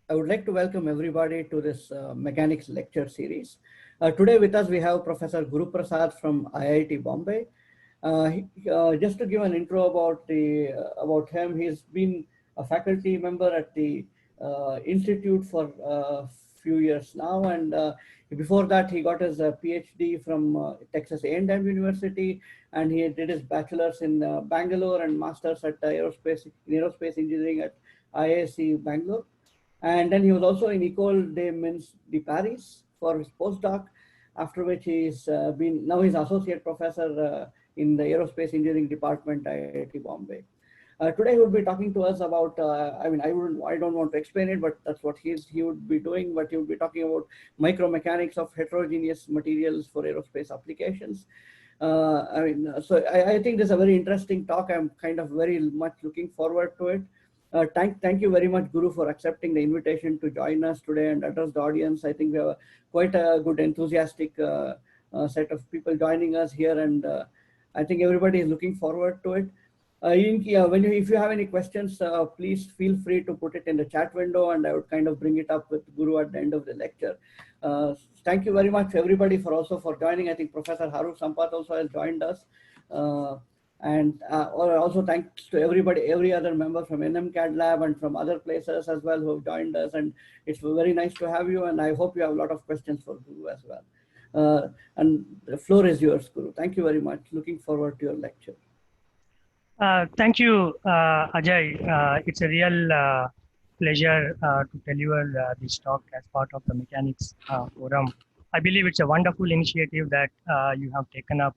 I would like to welcome everybody to this mechanics lecture series. Today with us we have Professor Guru Prasad from IIT Bombay. Just to give an intro about him, he's been a faculty member at the institute for a few years now, and before that he got his PhD from Texas A&M University, and he did his bachelor's in Bangalore and master's at aerospace engineering at IISc Bangalore. And then he was also in École des Mines de Paris for his postdoc, after which now he's associate professor in the aerospace engineering department at IIT Bombay. Today he would be talking to us about, I don't want to explain it, but that's what he would be doing, but he would be talking about micromechanics of heterogeneous materials for aerospace applications. I think this is a very interesting talk. I'm kind of very much looking forward to it. Thank you very much, Guru, for accepting the invitation to join us today and address the audience. I think we have quite a good, enthusiastic set of people joining us here, and I think everybody is looking forward to it. If you have any questions, please feel free to put it in the chat window, and I would kind of bring it up with Guru at the end of the lecture. Thank you very much, everybody, for joining. I think Professor Haru Sampath also has joined us. And also thanks to every other member from NMCAD lab and from other places as well who have joined us. And it's very nice to have you. And I hope you have a lot of questions for Guru as well. And the floor is yours, Guru. Thank you very much. Looking forward to your lecture. Thank you, Ajay. It's a real pleasure to deliver this talk as part of the Mechanics Forum. I believe it's a wonderful initiative that you have taken up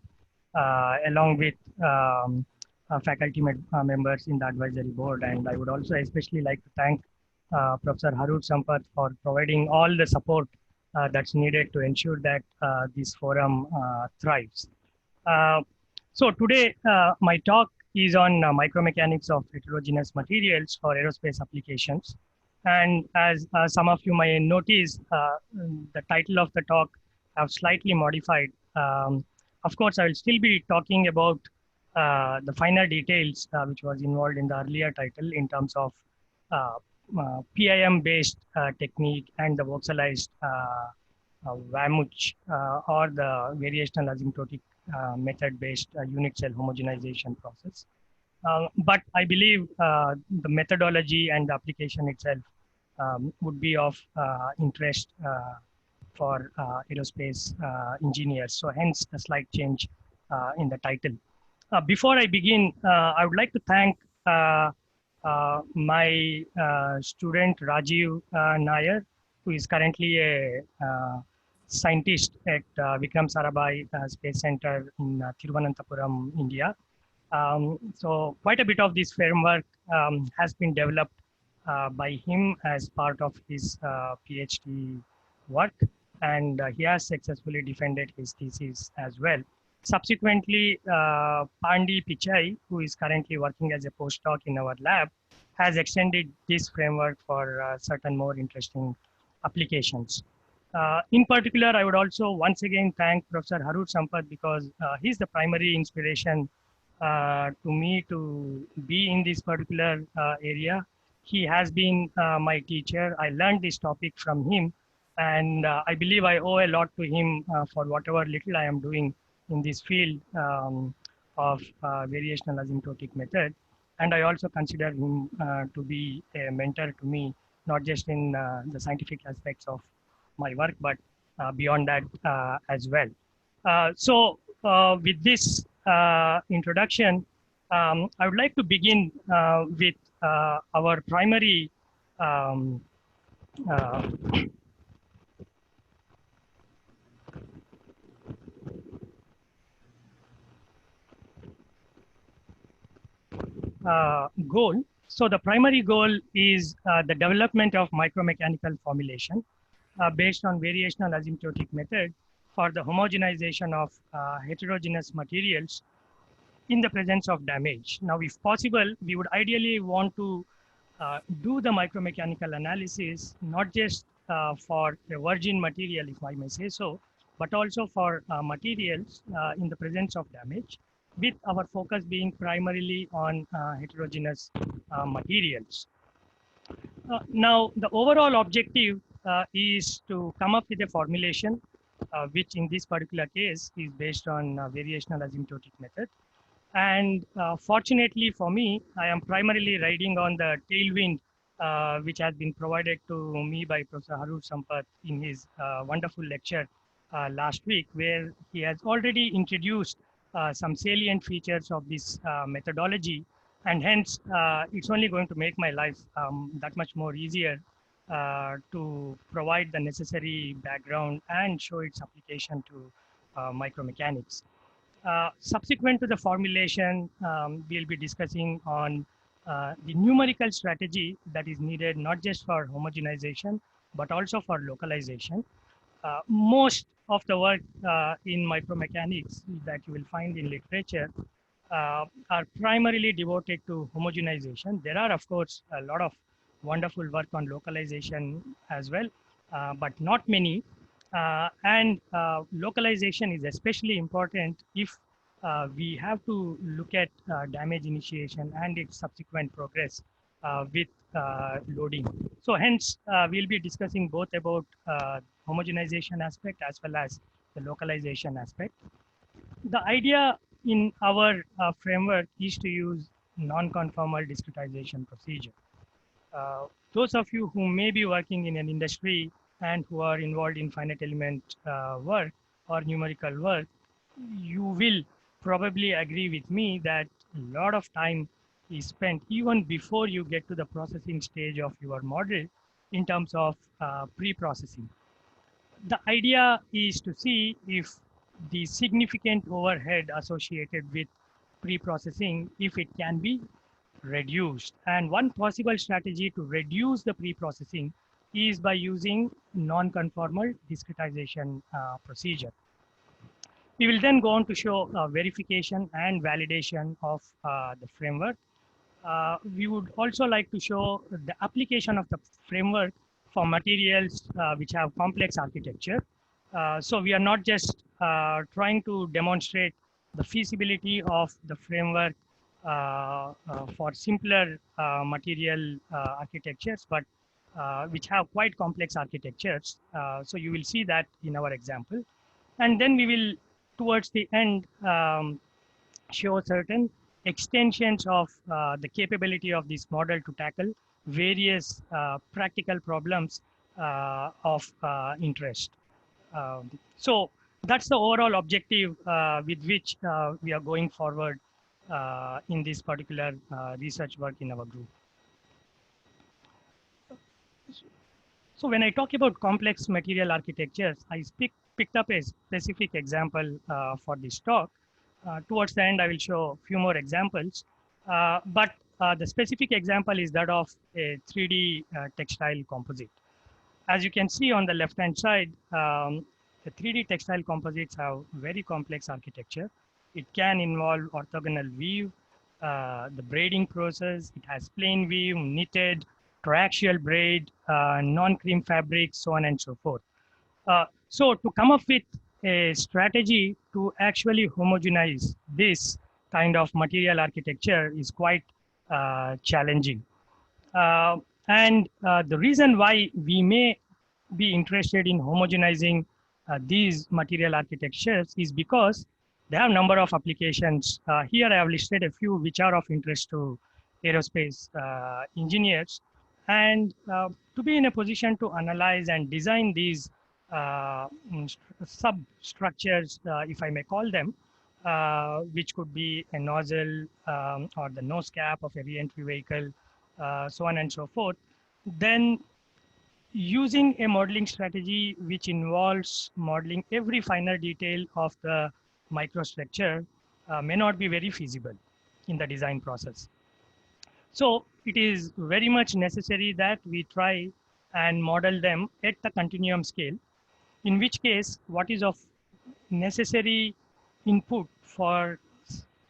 along with faculty members in the advisory board. And I would also especially like to thank Professor Harut Sampath for providing all the support that's needed to ensure that this forum thrives. So today, my talk is on micromechanics of heterogeneous materials for aerospace applications. And as some of you may notice, the title of the talk have slightly modified. Of course, I will still be talking about the finer details which was involved in the earlier title in terms of PIM-based technique and the voxelized VAMUCH or the variational asymptotic method-based unit cell homogenization process. But I believe the methodology and the application itself would be of interest for aerospace engineers. So hence a slight change in the title. Before I begin, I would like to thank my student Rajiv Nair, who is currently a scientist at Vikram Sarabhai Space Center in Thiruvananthapuram, India. So quite a bit of this framework has been developed by him as part of his PhD work, and he has successfully defended his thesis as well. Subsequently, Pandi Pichai, who is currently working as a postdoc in our lab, has extended this framework for certain more interesting applications. In particular, I would also once again thank Professor Harut Sampath because he's the primary inspiration to me to be in this particular area. He has been my teacher. I learned this topic from him, and I believe I owe a lot to him for whatever little I am doing in this field of variational asymptotic method. And I also consider him to be a mentor to me, not just in the scientific aspects of my work, but beyond that as well. So with this introduction, I would like to begin with our primary goal. So the primary goal is the development of micromechanical formulation based on variational asymptotic method for the homogenization of heterogeneous materials in the presence of damage. Now, if possible, we would ideally want to do the micromechanical analysis, not just for a virgin material, if I may say so, but also for materials in the presence of damage, with our focus being primarily on heterogeneous materials. Now, the overall objective is to come up with a formulation, which in this particular case is based on variational asymptotic method. And fortunately for me, I am primarily riding on the tailwind which has been provided to me by Professor Harur Sampath in his wonderful lecture last week, where he has already introduced some salient features of this methodology. And hence, it's only going to make my life that much more easier to provide the necessary background and show its application to micromechanics. Subsequent to the formulation, we'll be discussing on the numerical strategy that is needed not just for homogenization, but also for localization. Most of the work in micromechanics that you will find in literature are primarily devoted to homogenization. There are, of course, a lot of wonderful work on localization as well, but not many. And localization is especially important if we have to look at damage initiation and its subsequent progress with loading. So hence, we'll be discussing both about homogenization aspect as well as the localization aspect. The idea in our framework is to use non-conformal discretization procedure. Those of you who may be working in an industry and who are involved in finite element work or numerical work, you will probably agree with me that a lot of time is spent even before you get to the processing stage of your model in terms of pre-processing. The idea is to see if the significant overhead associated with pre-processing, if it can be reduced. And one possible strategy to reduce the pre-processing is by using non-conformal discretization procedure. We will then go on to show verification and validation of the framework. We would also like to show the application of the framework for materials which have complex architecture. So we are not just trying to demonstrate the feasibility of the framework for simpler material architectures, but which have quite complex architectures. So you will see that in our example. And then we will, towards the end, show certain extensions of the capability of this model to tackle various practical problems of interest. So that's the overall objective with which we are going forward in this particular research work in our group. So when I talk about complex material architectures, I picked up a specific example for this talk. Towards the end, I will show a few more examples. But the specific example is that of a 3D textile composite. As you can see on the left-hand side, the 3D textile composites have very complex architecture. It can involve orthogonal weave, the braiding process. It has plain weave, knitted, triaxial braid, non-cream fabric, so on and so forth. So to come up with a strategy to actually homogenize this kind of material architecture is quite challenging. And the reason why we may be interested in homogenizing these material architectures is because they have a number of applications. Here I have listed a few which are of interest to aerospace engineers. And to be in a position to analyze and design these substructures, if I may call them, which could be a nozzle or the nose cap of a re-entry vehicle, so on and so forth, then using a modeling strategy which involves modeling every finer detail of the microstructure may not be very feasible in the design process. So it is very much necessary that we try and model them at the continuum scale, in which case what is of necessary input for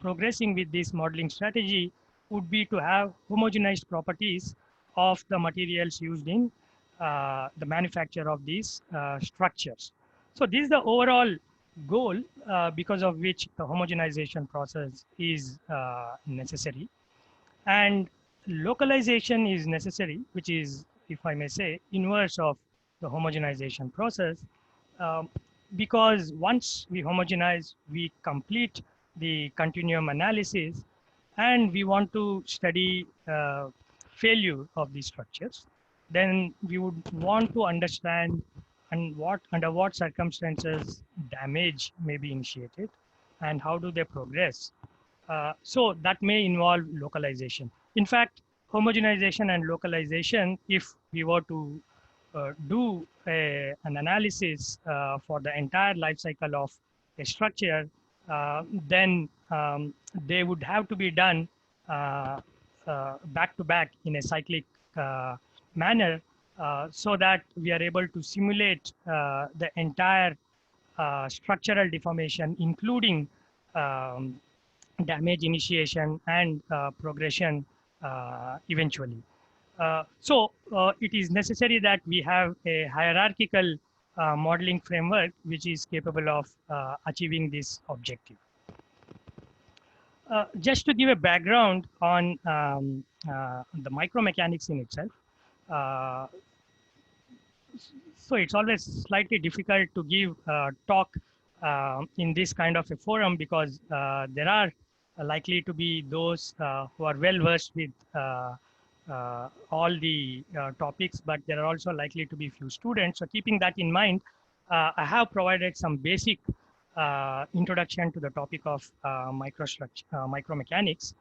progressing with this modeling strategy would be to have homogenized properties of the materials used in the manufacture of these structures. So this is the overall goal because of which the homogenization process is necessary. And localization is necessary, which is, if I may say, inverse of the homogenization process, um, because once we homogenize, we complete the continuum analysis, and we want to study failure of these structures. Then we would want to understand and under what circumstances damage may be initiated and how do they progress. So that may involve localization. In fact, homogenization and localization, if we were to do an analysis for the entire life cycle of a structure, then they would have to be done back to back in a cyclic manner, so that we are able to simulate the entire structural deformation, including um, damage initiation and progression eventually. So it is necessary that we have a hierarchical modeling framework which is capable of achieving this objective. Just to give a background on the micromechanics in itself, uh, so it's always slightly difficult to give talk in this kind of a forum, because there are likely to be those who are well versed with all the topics, but there are also likely to be few students. So keeping that in mind, I have provided some basic introduction to the topic of micromechanics.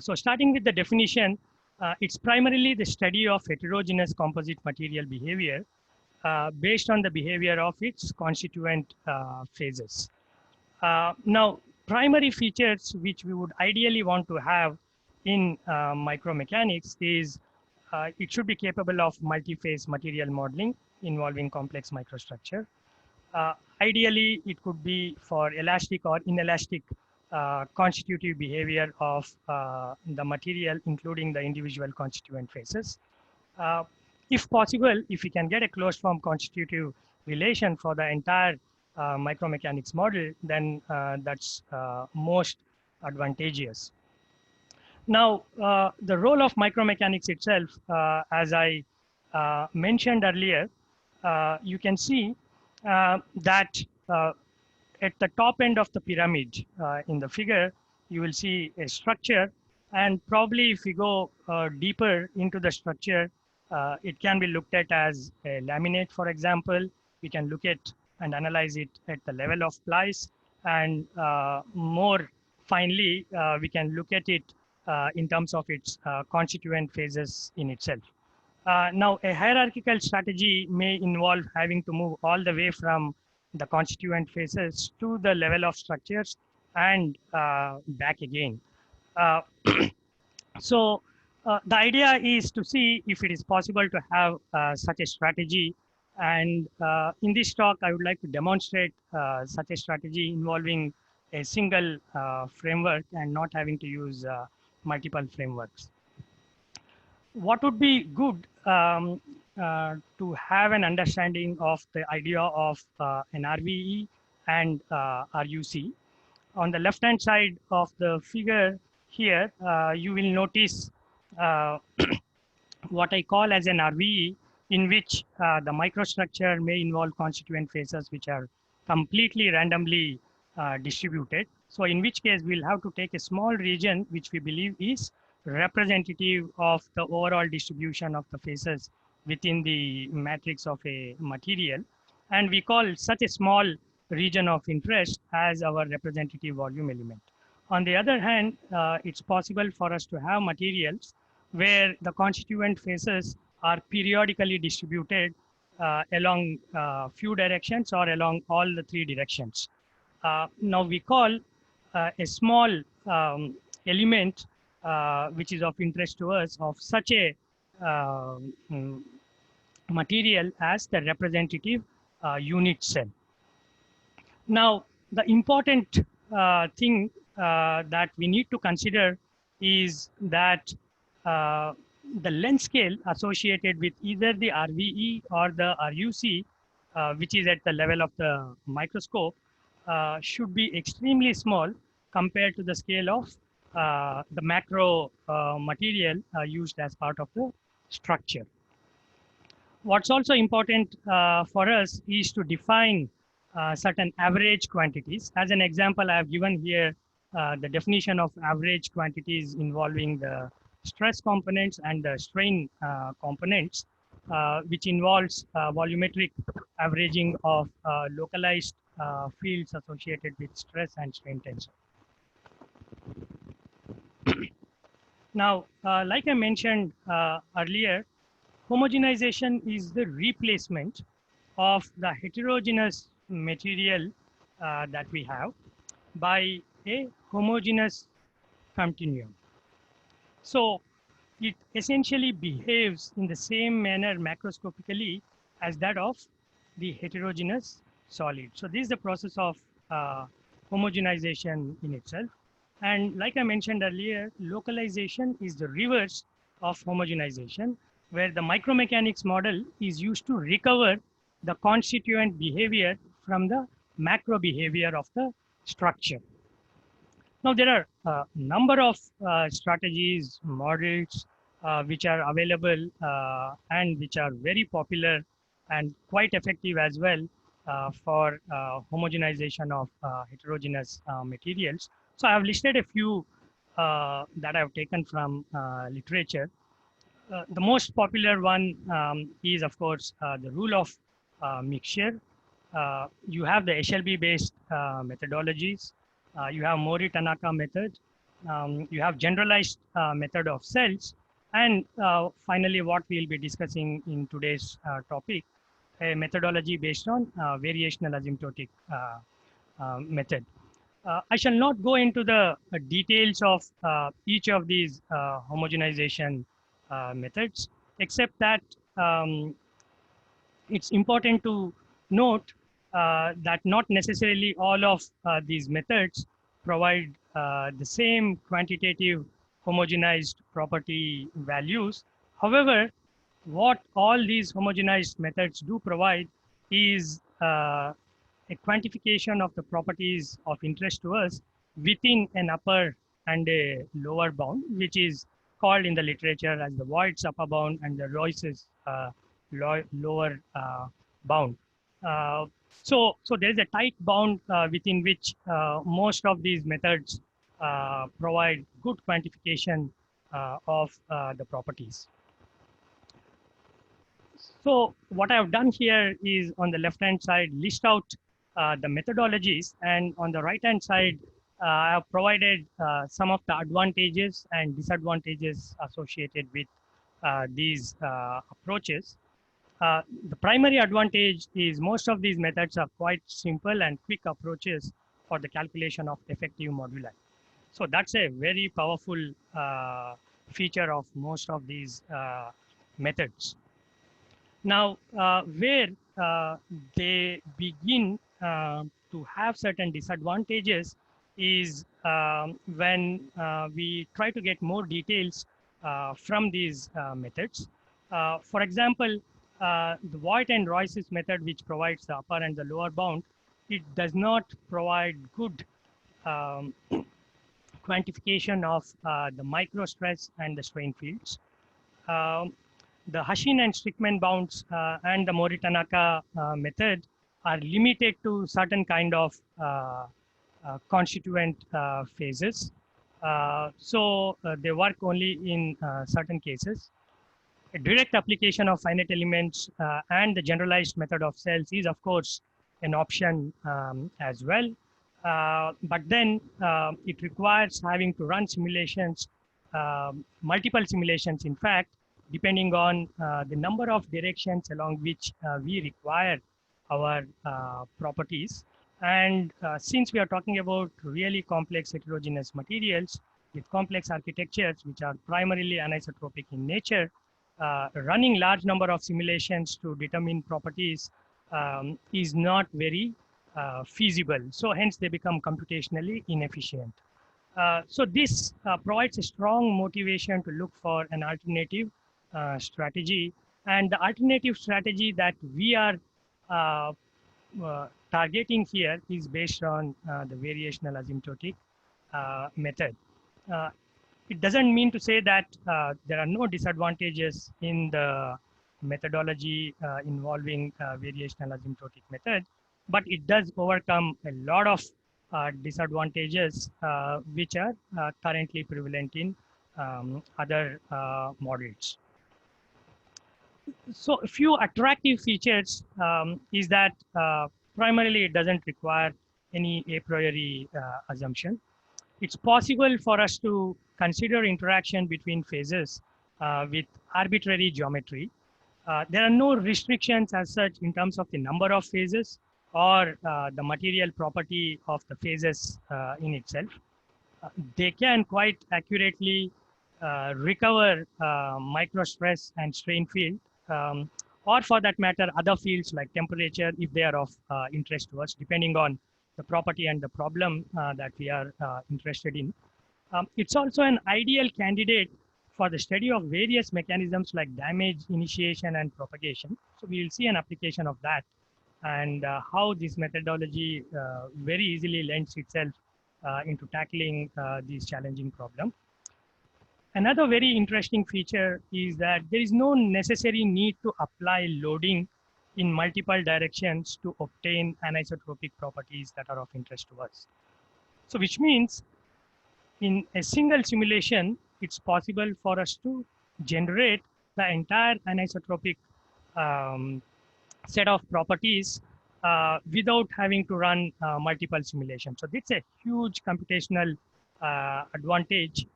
So starting with the definition, it's primarily the study of heterogeneous composite material behavior based on the behavior of its constituent phases. Now, primary features which we would ideally want to have in micromechanics is it should be capable of multi-phase material modeling involving complex microstructure. Ideally, it could be for elastic or inelastic constitutive behavior of the material, including the individual constituent phases. If possible, if we can get a closed form constitutive relation for the entire micromechanics model, then that's most advantageous. Now, the role of micromechanics itself, as I mentioned earlier, you can see that at the top end of the pyramid in the figure, you will see a structure. And probably if we go deeper into the structure, it can be looked at as a laminate, for example. We can look at and analyze it at the level of plies. And more finely, we can look at it in terms of its constituent phases in itself. Now, a hierarchical strategy may involve having to move all the way from the constituent phases to the level of structures and back again. So the idea is to see if it is possible to have such a strategy. And in this talk, I would like to demonstrate such a strategy involving a single framework and not having to use multiple frameworks. What would be good to have an understanding of the idea of an RVE and RUC. On the left-hand side of the figure here, you will notice what I call as an RVE, in which the microstructure may involve constituent phases which are completely randomly distributed. So in which case, we'll have to take a small region which we believe is representative of the overall distribution of the phases within the matrix of a material. And we call such a small region of interest as our representative volume element. On the other hand, it's possible for us to have materials where the constituent phases are periodically distributed along few directions or along all the three directions. Now we call a small element which is of interest to us of such a material as the representative unit cell. Now, the important thing that we need to consider is that the length scale associated with either the RVE or the RUC, which is at the level of the microscope, should be extremely small compared to the scale of the macro material used as part of the structure. What's also important for us is to define certain average quantities. As an example, I have given here the definition of average quantities involving the stress components and the strain components, which involves volumetric averaging of localized fields associated with stress and strain tension. Now, like I mentioned earlier, homogenization is the replacement of the heterogeneous material that we have by a homogeneous continuum. So it essentially behaves in the same manner macroscopically as that of the heterogeneous solid. So this is the process of homogenization in itself. And like I mentioned earlier, localization is the reverse of homogenization, where the micromechanics model is used to recover the constituent behavior from the macro behavior of the structure. Now, there are a number of strategies, models, which are available and which are very popular and quite effective as well for homogenization of heterogeneous materials. So I have listed a few that I have taken from literature. The most popular one is, of course, the rule of mixture. You have the HLB based methodologies. You have Mori Tanaka method. You have generalized method of cells. And finally, what we'll be discussing in today's topic, a methodology based on variational asymptotic method. I shall not go into the details of each of these homogenization methods, except that it's important to note that not necessarily all of these methods provide the same quantitative homogenized property values. However, what all these homogenized methods do provide is a quantification of the properties of interest to us within an upper and a lower bound, which is called in the literature as the Voigt's upper bound and the Royce's lower bound. So there is a tight bound within which most of these methods provide good quantification of the properties. So what I have done here is on the left-hand side, list out the methodologies, and on the right-hand side, I have provided some of the advantages and disadvantages associated with these approaches. The primary advantage is most of these methods are quite simple and quick approaches for the calculation of effective moduli. So that's a very powerful feature of most of these methods. Now, where they begin to have certain disadvantages is when we try to get more details from these methods. For example, the Voigt and Royce's method, which provides the upper and the lower bound, it does not provide good quantification of the microstress and the strain fields. The Hashin and Strickman bounds and the Mori Tanaka method are limited to certain kind of constituent phases. So they work only in certain cases. A direct application of finite elements and the generalized method of cells is, of course, an option as well. But then it requires having to run simulations, multiple simulations, in fact, depending on the number of directions along which we require our properties. And since we are talking about really complex heterogeneous materials with complex architectures, which are primarily anisotropic in nature, running large number of simulations to determine properties is not very feasible. So hence they become computationally inefficient. So this provides a strong motivation to look for an alternative strategy. And the alternative strategy that we are targeting here is based on the variational asymptotic method. uh, it doesn't mean to say that there are no disadvantages in the methodology involving variational asymptotic method, but it does overcome a lot of disadvantages which are currently prevalent in other models. So a few attractive features is that primarily it doesn't require any a priori assumption. It's possible for us to consider interaction between phases with arbitrary geometry. There are no restrictions as such in terms of the number of phases or the material property of the phases in itself. They can quite accurately recover microstress and strain field, or for that matter, other fields like temperature if they are of interest to us, depending on the property and the problem that we are interested in. It's also an ideal candidate for the study of various mechanisms like damage, initiation, and propagation. So we will see an application of that and how this methodology very easily lends itself into tackling these challenging problems. Another very interesting feature is that there is no necessary need to apply loading in multiple directions to obtain anisotropic properties that are of interest to us. So which means in a single simulation, it's possible for us to generate the entire anisotropic set of properties without having to run multiple simulations. So that's a huge computational advantage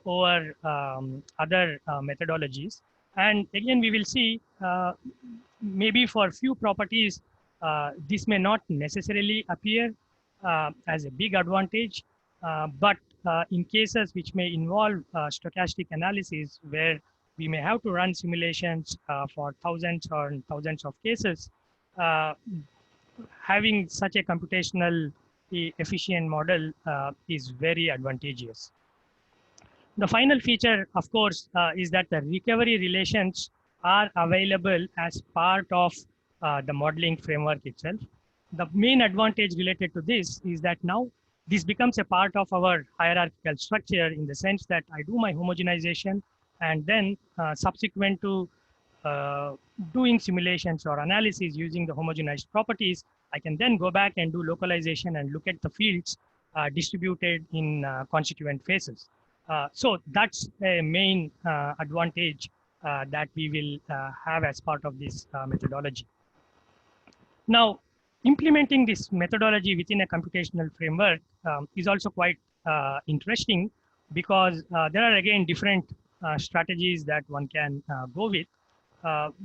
over other methodologies. And again, we will see maybe for few properties, this may not necessarily appear as a big advantage, but in cases which may involve stochastic analysis where we may have to run simulations for thousands or thousands of cases, having such a computational efficient model is very advantageous. The final feature, of course, is that the recovery relations are available as part of the modeling framework itself. The main advantage related to this is that now this becomes a part of our hierarchical structure in the sense that I do my homogenization and then subsequent to doing simulations or analysis using the homogenized properties, I can then go back and do localization and look at the fields distributed in constituent phases. So that's a main advantage that we will have as part of this methodology. Now, implementing this methodology within a computational framework is also quite interesting because there are again different strategies that one can go with.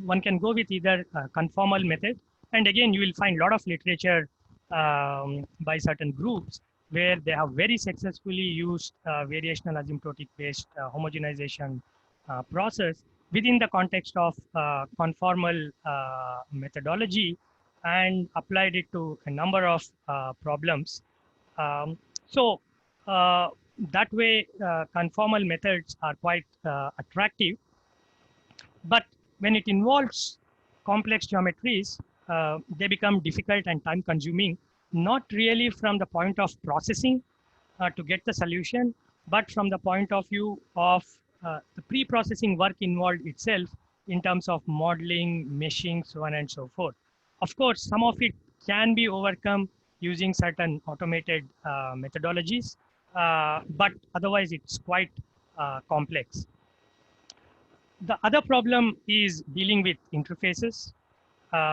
One can go with either conformal method, and again you will find a lot of literature by certain groups where they have very successfully used variational asymptotic based homogenization process within the context of conformal methodology and applied it to a number of problems. So that way conformal methods are quite attractive, but when it involves complex geometries, they become difficult and time consuming, not really from the point of processing to get the solution, but from the point of view of the pre-processing work involved itself in terms of modeling, meshing, so on and so forth. Of course, some of it can be overcome using certain automated methodologies, but otherwise it's quite complex. The other problem is dealing with interfaces.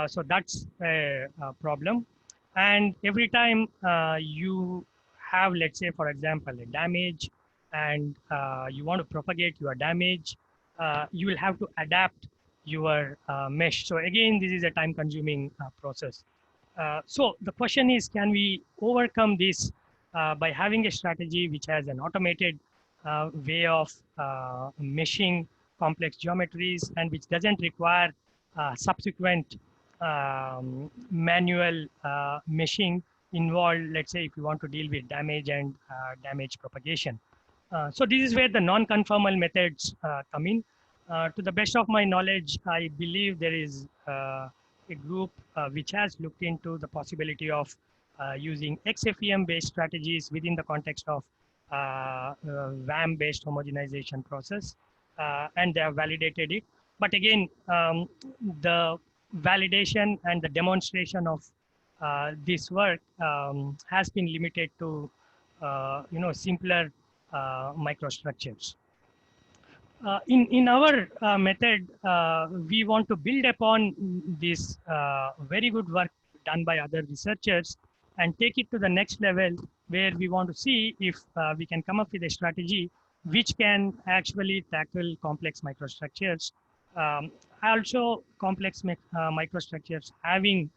So that's a problem. And every time you have, let's say, for example, a damage and you want to propagate your damage, you will have to adapt your mesh. So again, this is a time consuming process. So the question is, can we overcome this by having a strategy which has an automated way of meshing complex geometries and which doesn't require subsequent manual meshing involved, let's say, if you want to deal with damage and damage propagation. So this is where the non-conformal methods come in. To the best of my knowledge, I believe there is a group which has looked into the possibility of using XFEM-based strategies within the context of WAM-based homogenization process, and they have validated it. But again, the validation and the demonstration of this work has been limited to simpler microstructures. In our method, we want to build upon this very good work done by other researchers and take it to the next level, where we want to see if we can come up with a strategy which can actually tackle complex microstructures. Also, complex microstructures having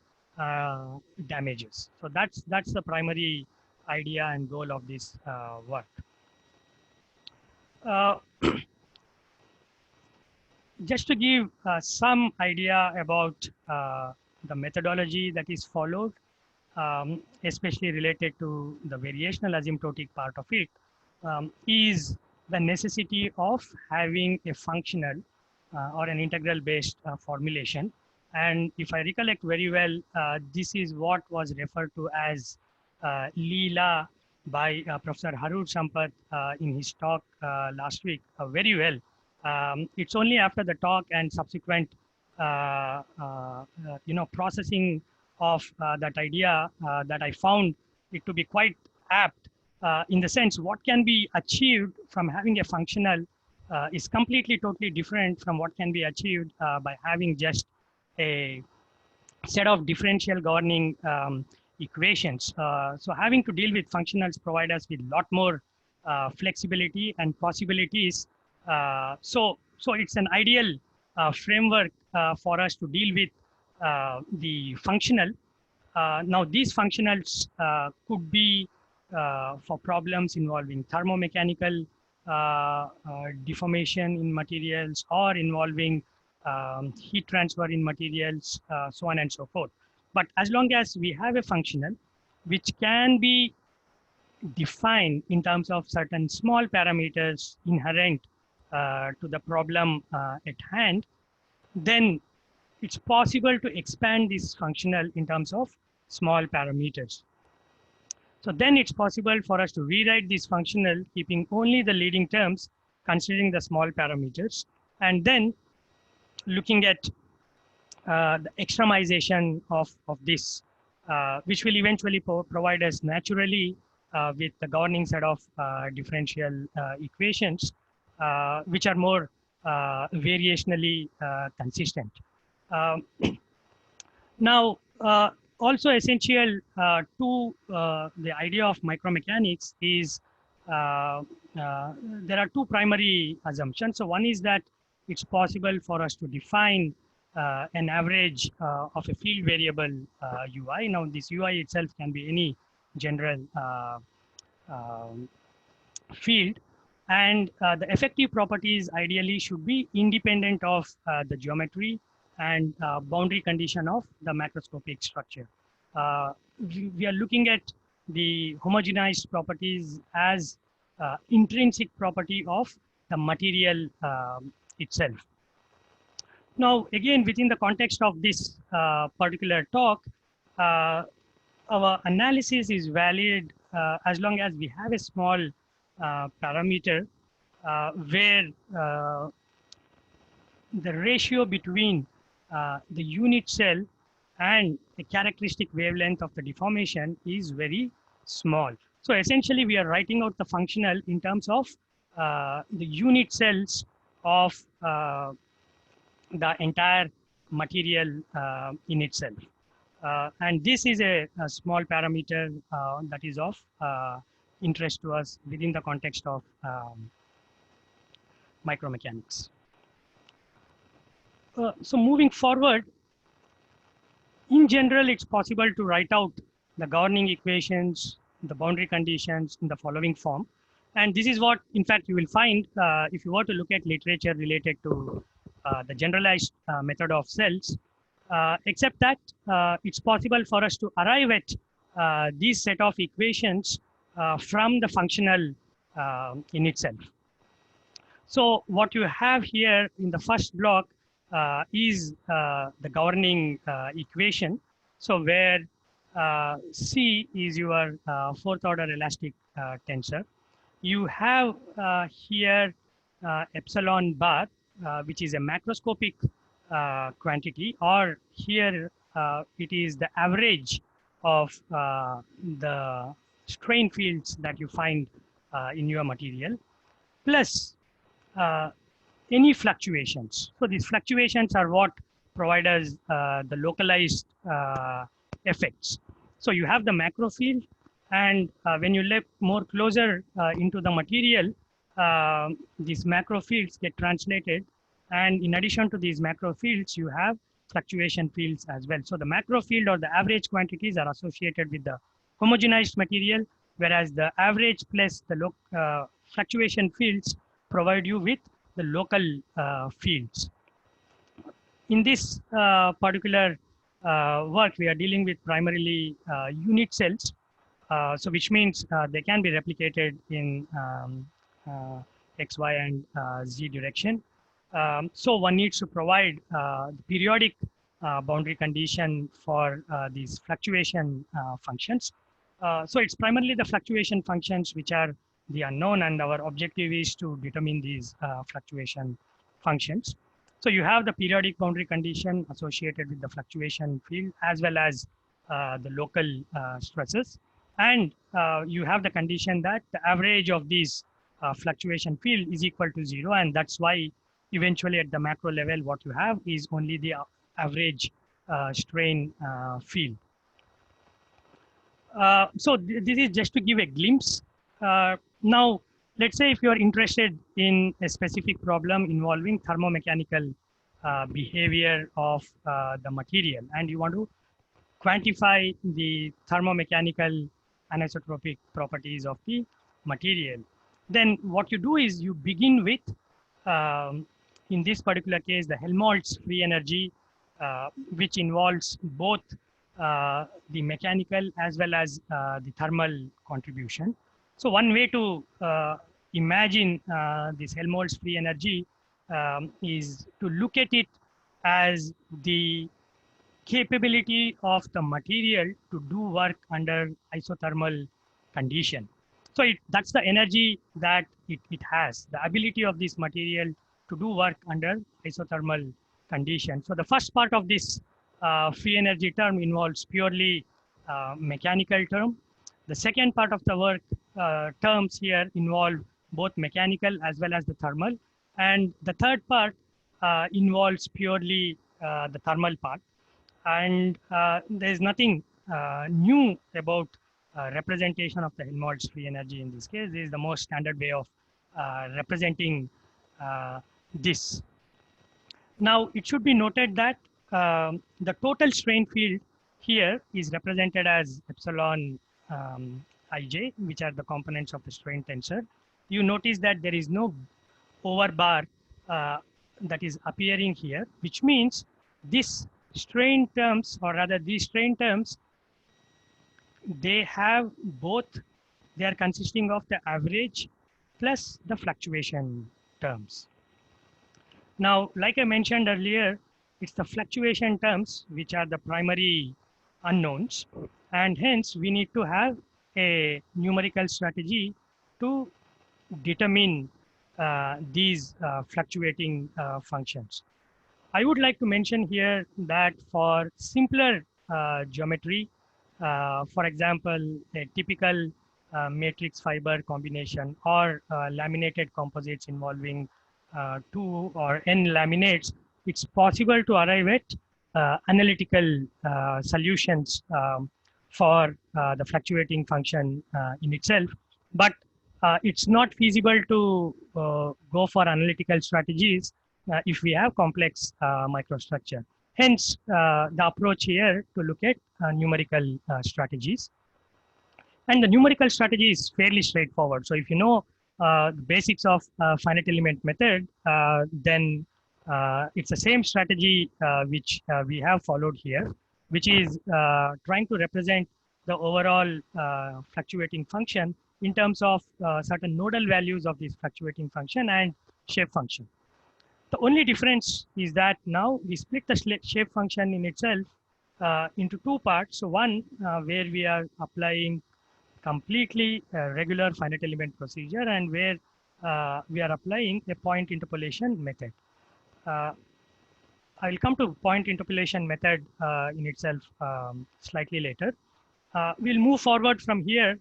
damages. So that's the primary idea and goal of this work. Just to give some idea about the methodology that is followed, especially related to the variational asymptotic part of it, is the necessity of having a functional or an integral based formulation. And if I recollect very well, this is what was referred to as Leela by Professor Harur Sampath in his talk last week very well. It's only after the talk and subsequent processing of that idea that I found it to be quite apt, in the sense what can be achieved from having a functional is completely totally different from what can be achieved by having just a set of differential governing equations. So having to deal with functionals provide us with a lot more flexibility and possibilities. So it's an ideal framework for us to deal with the functional. Now these functionals could be for problems involving thermomechanical deformation in materials, or involving heat transfer in materials, so on and so forth. But as long as we have a functional which can be defined in terms of certain small parameters inherent to the problem at hand, then it's possible to expand this functional in terms of small parameters. So then it's possible for us to rewrite this functional keeping only the leading terms, considering the small parameters, and then looking at the extremization of this, which will eventually provide us naturally with the governing set of differential equations, which are more variationally consistent. Now, also essential to the idea of micromechanics is there are two primary assumptions. So one is that it's possible for us to define an average of a field variable UI. Now this UI itself can be any general field, and the effective properties ideally should be independent of the geometry and boundary condition of the macroscopic structure. We are looking at the homogenized properties as intrinsic property of the material itself. Now, again, within the context of this particular talk, our analysis is valid as long as we have a small parameter where the ratio between the unit cell and the characteristic wavelength of the deformation is very small. So essentially, we are writing out the functional in terms of the unit cells of the entire material in itself. And this is a small parameter that is of interest to us within the context of micromechanics. So moving forward, in general, it's possible to write out the governing equations, the boundary conditions in the following form. And this is what, in fact, you will find if you were to look at literature related to the generalized method of cells, except that it's possible for us to arrive at these set of equations from the functional in itself. So what you have here in the first block is the governing equation. So where C is your fourth order elastic tensor, you have here epsilon bar, which is a macroscopic quantity, or here it is the average of the strain fields that you find in your material, plus uh, any fluctuations. So these fluctuations are what provide us the localized effects. So you have the macro field, and when you look more closer into the material, these macro fields get translated. And in addition to these macro fields, you have fluctuation fields as well. So the macro field or the average quantities are associated with the homogenized material, whereas the average plus the fluctuation fields provide you with the local fields. In this particular work, we are dealing with primarily unit cells, so which means they can be replicated in X, Y, and Z direction. So one needs to provide the periodic boundary condition for these fluctuation functions. So it's primarily the fluctuation functions which are the unknown, and our objective is to determine these fluctuation functions. So you have the periodic boundary condition associated with the fluctuation field as well as the local stresses. And you have the condition that the average of these fluctuation field is equal to 0. And that's why eventually at the macro level, what you have is only the average strain field. So this is just to give a glimpse. Now, let's say if you are interested in a specific problem involving thermomechanical behavior of the material, and you want to quantify the thermomechanical anisotropic properties of the material, then what you do is you begin with, in this particular case, the Helmholtz free energy, which involves both the mechanical as well as the thermal contribution. So one way to imagine this Helmholtz free energy is to look at it as the capability of the material to do work under isothermal condition. So that's the energy that it has, the ability of this material to do work under isothermal condition. So the first part of this free energy term involves purely mechanical term. The second part of the work terms here involve both mechanical as well as the thermal. And the third part involves purely the thermal part. And there's nothing new about representation of the Helmholtz free energy in this case. This is the most standard way of representing this. Now, it should be noted that the total strain field here is represented as epsilon ij, which are the components of the strain tensor. You notice that there is no overbar that is appearing here, which means this strain terms, or rather these strain terms, they have both, they are consisting of the average plus the fluctuation terms. Now, like I mentioned earlier, it's the fluctuation terms which are the primary unknowns, and hence we need to have a numerical strategy to determine these fluctuating functions. I would like to mention here that for simpler geometry, for example, a typical matrix fiber combination or laminated composites involving 2 or n laminates, it's possible to arrive at analytical solutions for the fluctuating function in itself. But it's not feasible to go for analytical strategies if we have complex microstructure. Hence, the approach here to look at numerical strategies. And the numerical strategy is fairly straightforward. So if you know the basics of finite element method, then it's the same strategy which we have followed here, which is trying to represent the overall fluctuating function in terms of certain nodal values of this fluctuating function and shape function. The only difference is that now we split the shape function in itself into two parts. So one where we are applying completely regular finite element procedure, and where we are applying a point interpolation method. I'll come to point interpolation method in itself slightly later. We'll move forward from here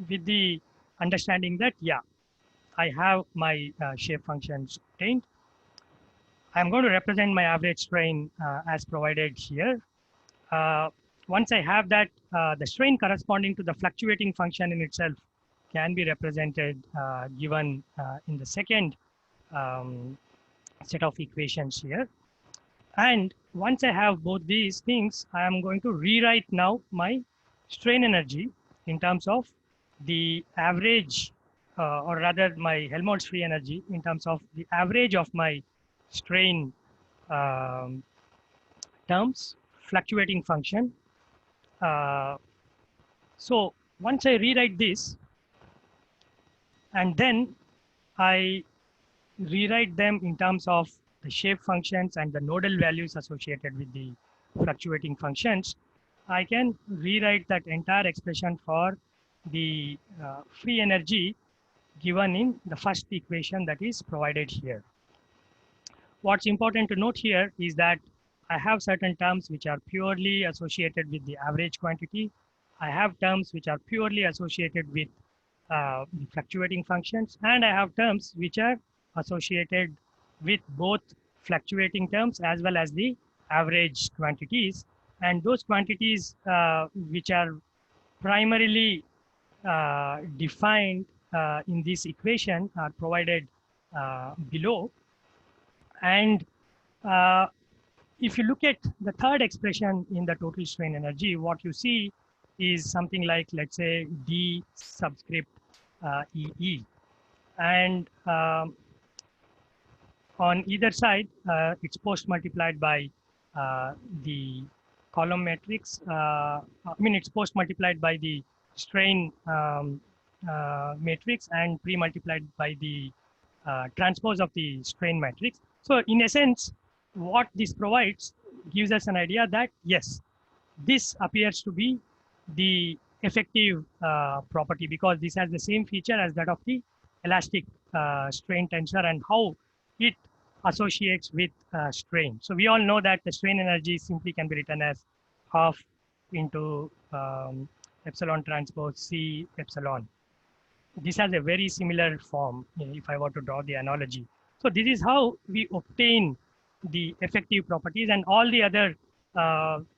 with the understanding that, yeah, I have my shape functions obtained. I'm going to represent my average strain as provided here. Uh, Once I have that, the strain corresponding to the fluctuating function in itself can be represented given in the second um, set of equations here. And once I have both these things, I am going to rewrite now my strain energy in terms of the average, or rather my Helmholtz free energy in terms of the average of my strain um, terms, fluctuating function. So once I rewrite this, and then I rewrite them in terms of the shape functions and the nodal values associated with the fluctuating functions, I can rewrite that entire expression for the free energy given in the first equation that is provided here. What's important to note here is that I have certain terms which are purely associated with the average quantity. I have terms which are purely associated with the fluctuating functions, and I have terms which are associated with both fluctuating terms as well as the average quantities. And those quantities which are primarily defined in this equation are provided below. And if you look at the third expression in the total strain energy, what you see is something like, let's say, D subscript EE. And on either side, it's post multiplied by the column matrix. It's post multiplied by the strain matrix and pre multiplied by the transpose of the strain matrix. So in a sense, what this provides gives us an idea that, yes, this appears to be the effective property, because this has the same feature as that of the elastic strain tensor and how it associates with strain. So we all know that the strain energy simply can be written as half into epsilon transpose C epsilon. This has a very similar form if I were to draw the analogy. So this is how we obtain the effective properties, and all the other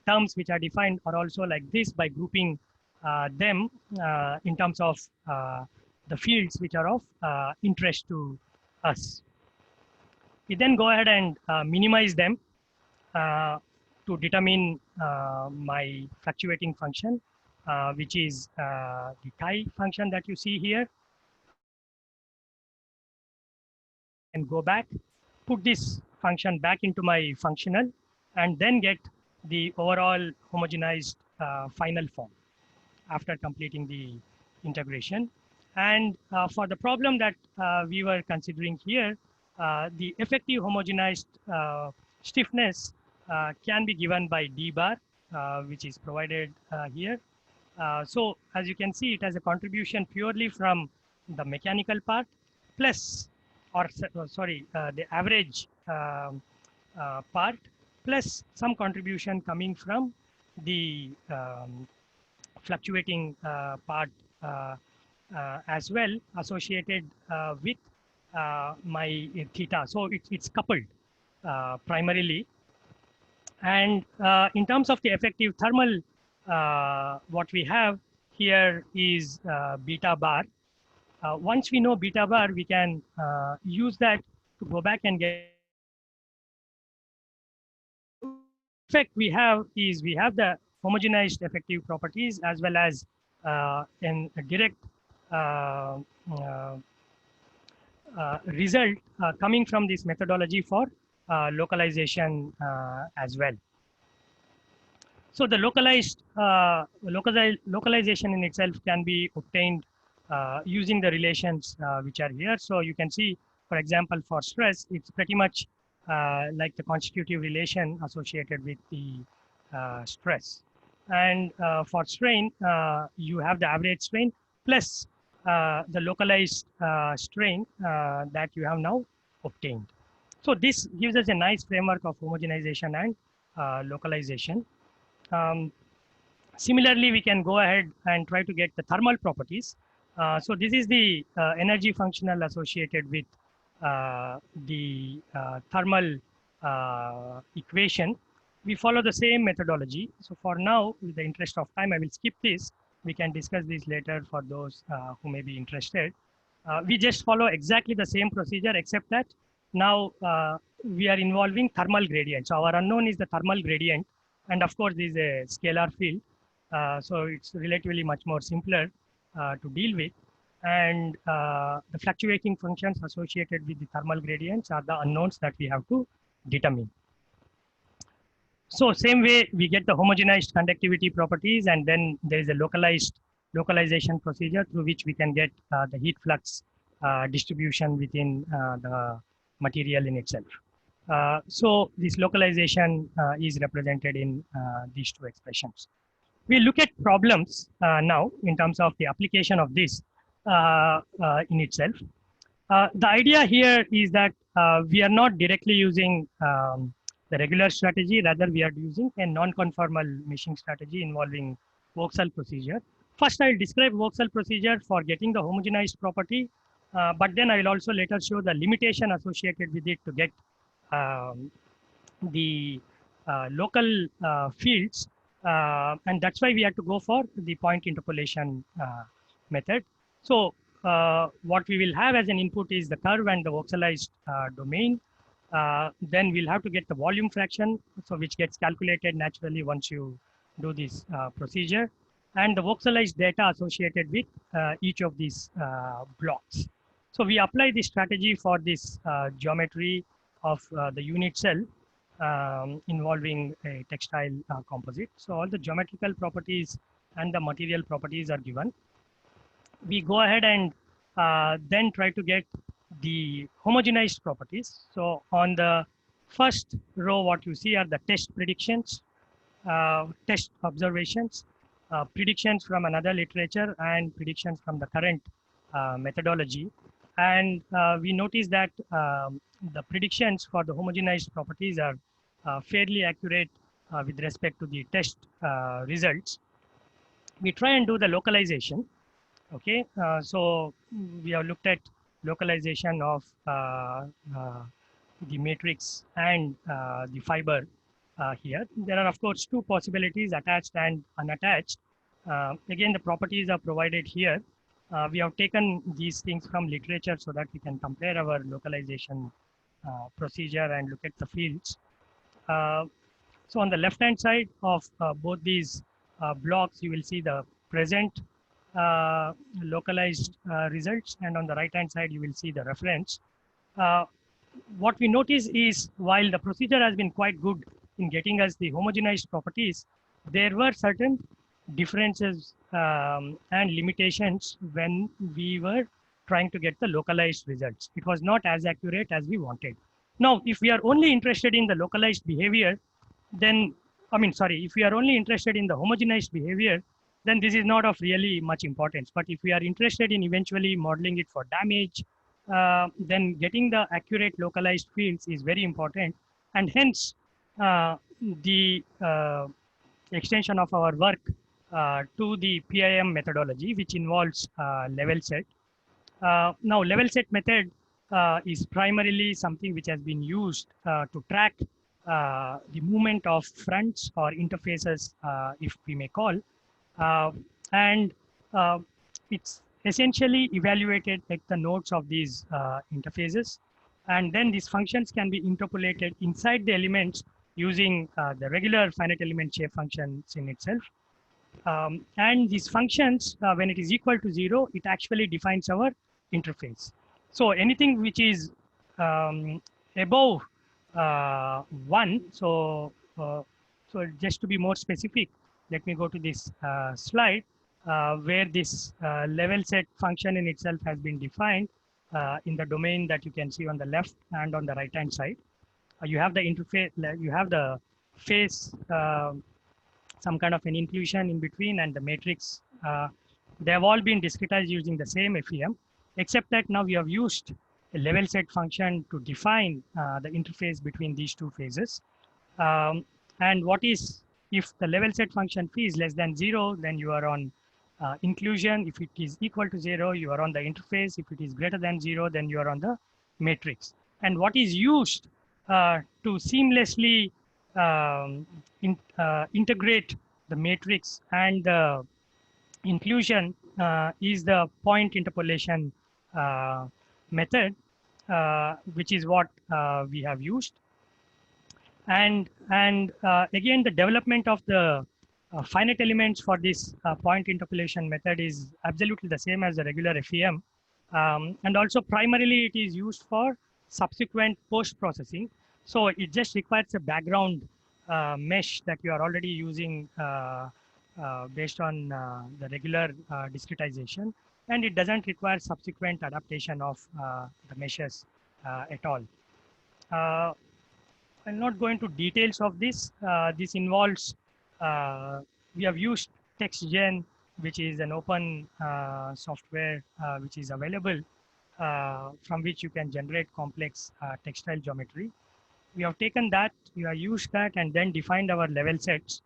terms which are defined are also like this by grouping them in terms of the fields which are of interest to us. We then go ahead and minimize them to determine my fluctuating function, which is the chi function that you see here. And go back, put this function back into my functional, and then get the overall homogenized final form after completing the integration. And for the problem that we were considering here, the effective homogenized stiffness can be given by D bar, which is provided here. So as you can see, it has a contribution purely from the mechanical part plus, the average part plus some contribution coming from the fluctuating part as well, associated with my theta. So it's coupled primarily. And in terms of the effective thermal, what we have here is beta bar. Once we know beta bar, we can use that to go back and get. Effect we have is we have the homogenized effective properties as well as in a direct result coming from this methodology for localization as well. So the localization in itself can be obtained using the relations which are here. So you can see, for example, for stress, it's pretty much like the constitutive relation associated with the stress. And for strain, you have the average strain plus the localized strain that you have now obtained. So this gives us a nice framework of homogenization and localization. Similarly, we can go ahead and try to get the thermal properties. So this is the energy functional associated with the thermal equation. We follow the same methodology. So for now, with the interest of time, I will skip this. We can discuss this later for those who may be interested. We just follow exactly the same procedure, except that now we are involving thermal gradient. So our unknown is the thermal gradient. And of course, this is a scalar field. So it's relatively much more simpler to deal with. And the fluctuating functions associated with the thermal gradients are the unknowns that we have to determine. So same way we get the homogenized conductivity properties, and then there is a localization procedure through which we can get the heat flux distribution within the material in itself. So this localization is represented in these two expressions. We look at problems now in terms of the application of this in itself. The idea here is that we are not directly using the regular strategy, rather we are using a non-conformal meshing strategy involving Vauxhall procedure. First, I'll describe Vauxhall procedure for getting the homogenized property, but then I will also later show the limitation associated with it to get the local fields, and that's why we had to go for the point interpolation method. So what we will have as an input is the curve and the voxelized domain. Then we'll have to get the volume fraction, so which gets calculated naturally once you do this procedure, and the voxelized data associated with each of these blocks. So we apply this strategy for this geometry of the unit cell involving a textile composite. So all the geometrical properties and the material properties are given. We go ahead and then try to get the homogenized properties. So on the first row, what you see are the test predictions, test observations, predictions from another literature, and predictions from the current methodology. And we notice that the predictions for the homogenized properties are fairly accurate with respect to the test results. We try and do the localization. Okay, so we have looked at localization of the matrix and the fiber here. There are, of course, two possibilities, attached and unattached. Again, the properties are provided here. We have taken these things from literature so that we can compare our localization procedure and look at the fields. So on the left-hand side of both these blocks, you will see the present localized results, and on the right-hand side, you will see the reference. What we notice is, while the procedure has been quite good in getting us the homogenized properties, there were certain differences and limitations when we were trying to get the localized results. It was not as accurate as we wanted. Now, if we are only interested in the localized behavior, then, if we are only interested in the homogenized behavior, then this is not of really much importance. But if we are interested in eventually modeling it for damage, then getting the accurate localized fields is very important. And hence, the extension of our work to the PIM methodology, which involves level set. Now, level set method is primarily something which has been used to track the movement of fronts or interfaces, if we may call. And it's essentially evaluated at the nodes of these interfaces. And then these functions can be interpolated inside the elements using the regular finite element shape functions in itself. And these functions, when it is equal to 0, it actually defines our interface. So anything which is above 1, so just to be more specific, let me go to this slide where this level set function in itself has been defined in the domain that you can see on the left and on the right hand side. You have the interface, you have the face some kind of an inclusion in between, and the matrix. They have all been discretized using the same FEM, except that now we have used a level set function to define the interface between these two phases. And what is, if the level set function phi is less than 0, then you are on inclusion. If it is equal to 0, you are on the interface. If it is greater than 0, then you are on the matrix. And what is used to seamlessly integrate the matrix and the inclusion is the point interpolation method, which is what we have used. And again, the development of the finite elements for this point interpolation method is absolutely the same as the regular FEM. And also primarily it is used for subsequent post-processing. So it just requires a background mesh that you are already using based on the regular discretization. And it doesn't require subsequent adaptation of the meshes at all. I'm not going to details of this. This involves, we have used TextGen, which is an open software which is available, from which you can generate complex textile geometry. We have taken that, we have used that, and then defined our level sets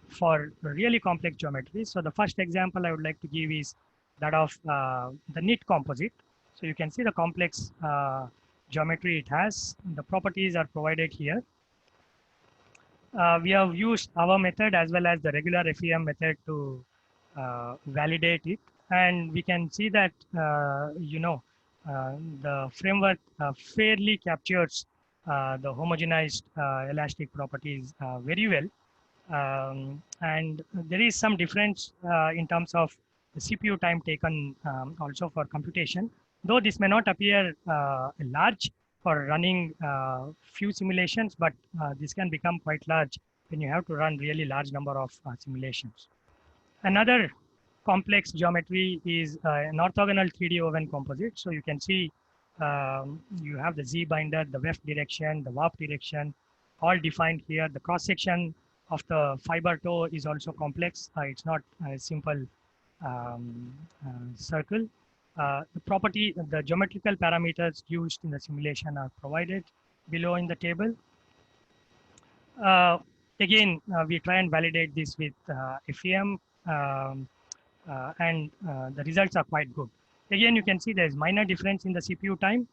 for really complex geometry. So the first example I would like to give is that of the knit composite. So you can see the complex geometry it has. The properties are provided here. We have used our method as well as the regular FEM method to validate it. And we can see that, the framework fairly captures the homogenized elastic properties very well. And there is some difference in terms of the CPU time taken also for computation, though this may not appear large for running few simulations, but this can become quite large when you have to run really large number of simulations. Another complex geometry is an orthogonal 3D woven composite. So you can see you have the Z binder, the weft direction, the warp direction, all defined here. The cross section of the fiber toe is also complex. It's not a simple circle. The geometrical parameters used in the simulation are provided below in the table. Again, we try and validate this with FEM, and the results are quite good. Again, you can see there's minor difference in the CPU time,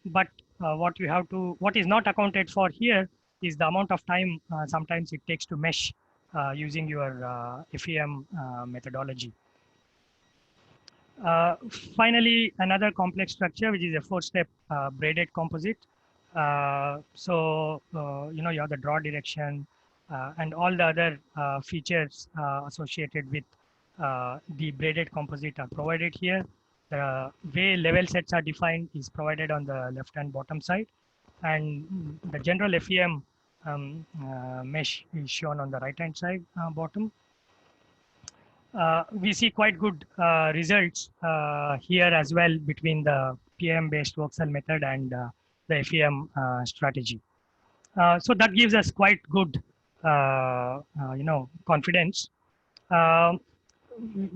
but what is not accounted for here is the amount of time sometimes it takes to mesh using your FEM methodology. Finally, another complex structure, which is a 4-step braided composite. You have the draw direction and all the other features associated with the braided composite are provided here. The way level sets are defined is provided on the left and bottom side, and the general FEM mesh is shown on the right hand side bottom. We see quite good results here as well between the PAM based voxel method and the FEM strategy. So that gives us quite good confidence.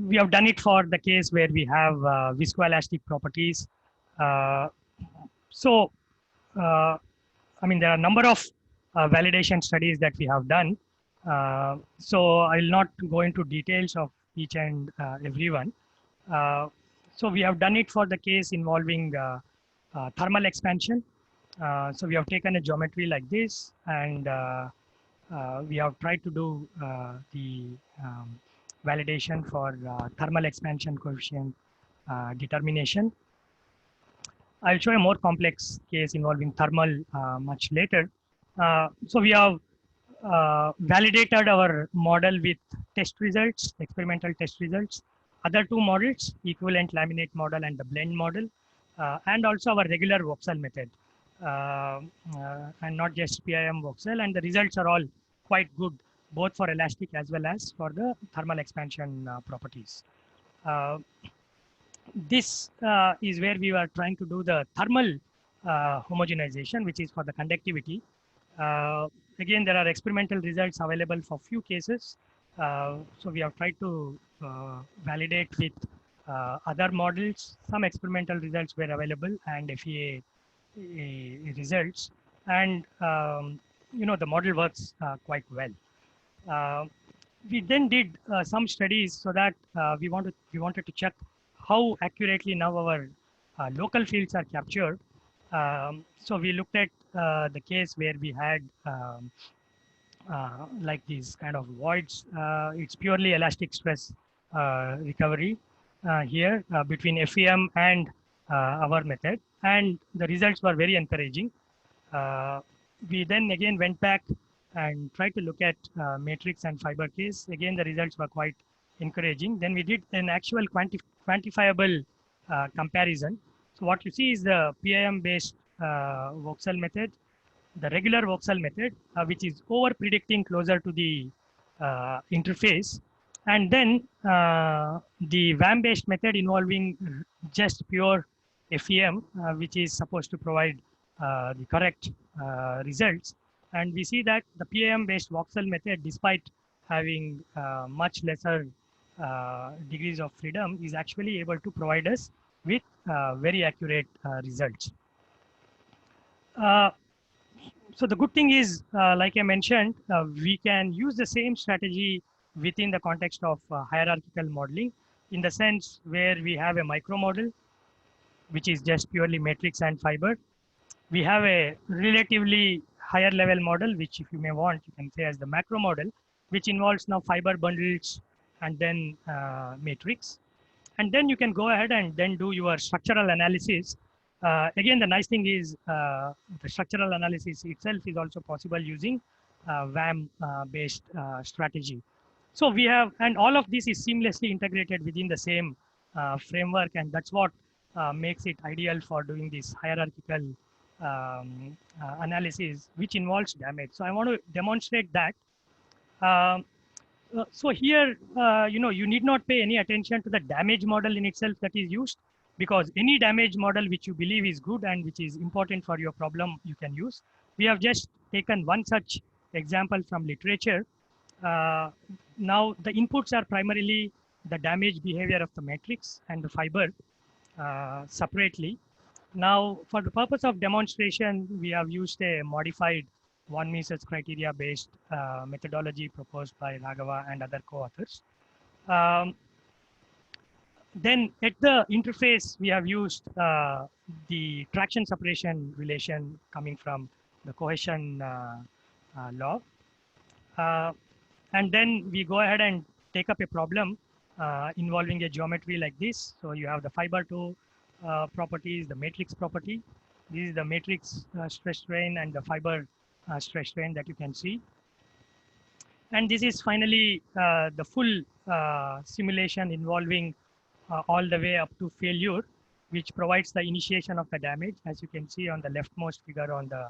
We have done it for the case where we have viscoelastic properties. There are a number of validation studies that we have done. So I'll not go into details of each and every one. So we have done it for the case involving thermal expansion. So we have taken a geometry like this, and we have tried to do the validation for thermal expansion coefficient determination. I'll show a more complex case involving thermal much later. So we have validated our model with test results, experimental test results, other two models, equivalent laminate model and the blend model, and also our regular voxel method, and not just PIM voxel. And the results are all quite good, both for elastic as well as for the thermal expansion properties. This is where we were trying to do the thermal homogenization, which is for the conductivity. again, there are experimental results available for few cases. So we have tried to validate with other models. Some experimental results were available and FEA results, and the model works quite well. We then did some studies so that we wanted to check how accurately now our local fields are captured. So we looked at the case where we had like these kind of voids. It's purely elastic stress recovery here between FEM and our method, and the results were very encouraging. We then again went back and tried to look at matrix and fiber case. Again, the results were quite encouraging. Then we did an actual quantifiable comparison. So what you see is the PIM based voxel method, the regular voxel method, which is over predicting closer to the interface, and then the WAM based method involving just pure FEM, which is supposed to provide the correct results. And we see that the PIM based voxel method, despite having much lesser degrees of freedom, is actually able to provide us with very accurate results. So the good thing is, like I mentioned, we can use the same strategy within the context of hierarchical modeling, in the sense where we have a micro model, which is just purely matrix and fiber. We have a relatively higher level model, which if you may want, you can say as the macro model, which involves now fiber bundles and then matrix. And then you can go ahead and then do your structural analysis. Again, the nice thing is the structural analysis itself is also possible using WAM based strategy. So we have, and all of this is seamlessly integrated within the same framework, and that's what makes it ideal for doing this hierarchical analysis, which involves damage. So I want to demonstrate that. So here, you need not pay any attention to the damage model in itself that is used, because any damage model which you believe is good and which is important for your problem, you can use. We have just taken one such example from literature. Now the inputs are primarily the damage behavior of the matrix and the fiber separately. Now, for the purpose of demonstration, we have used a modified von Mises criteria based methodology proposed by Raghava and other co-authors. Then at the interface, we have used the traction separation relation coming from the cohesion law. And then we go ahead and take up a problem involving a geometry like this. So you have the fiber 2 properties, the matrix property. This is the matrix stress strain and the fiber stress strain that you can see. And this is finally the full simulation involving all the way up to failure, which provides the initiation of the damage, as you can see on the leftmost figure on the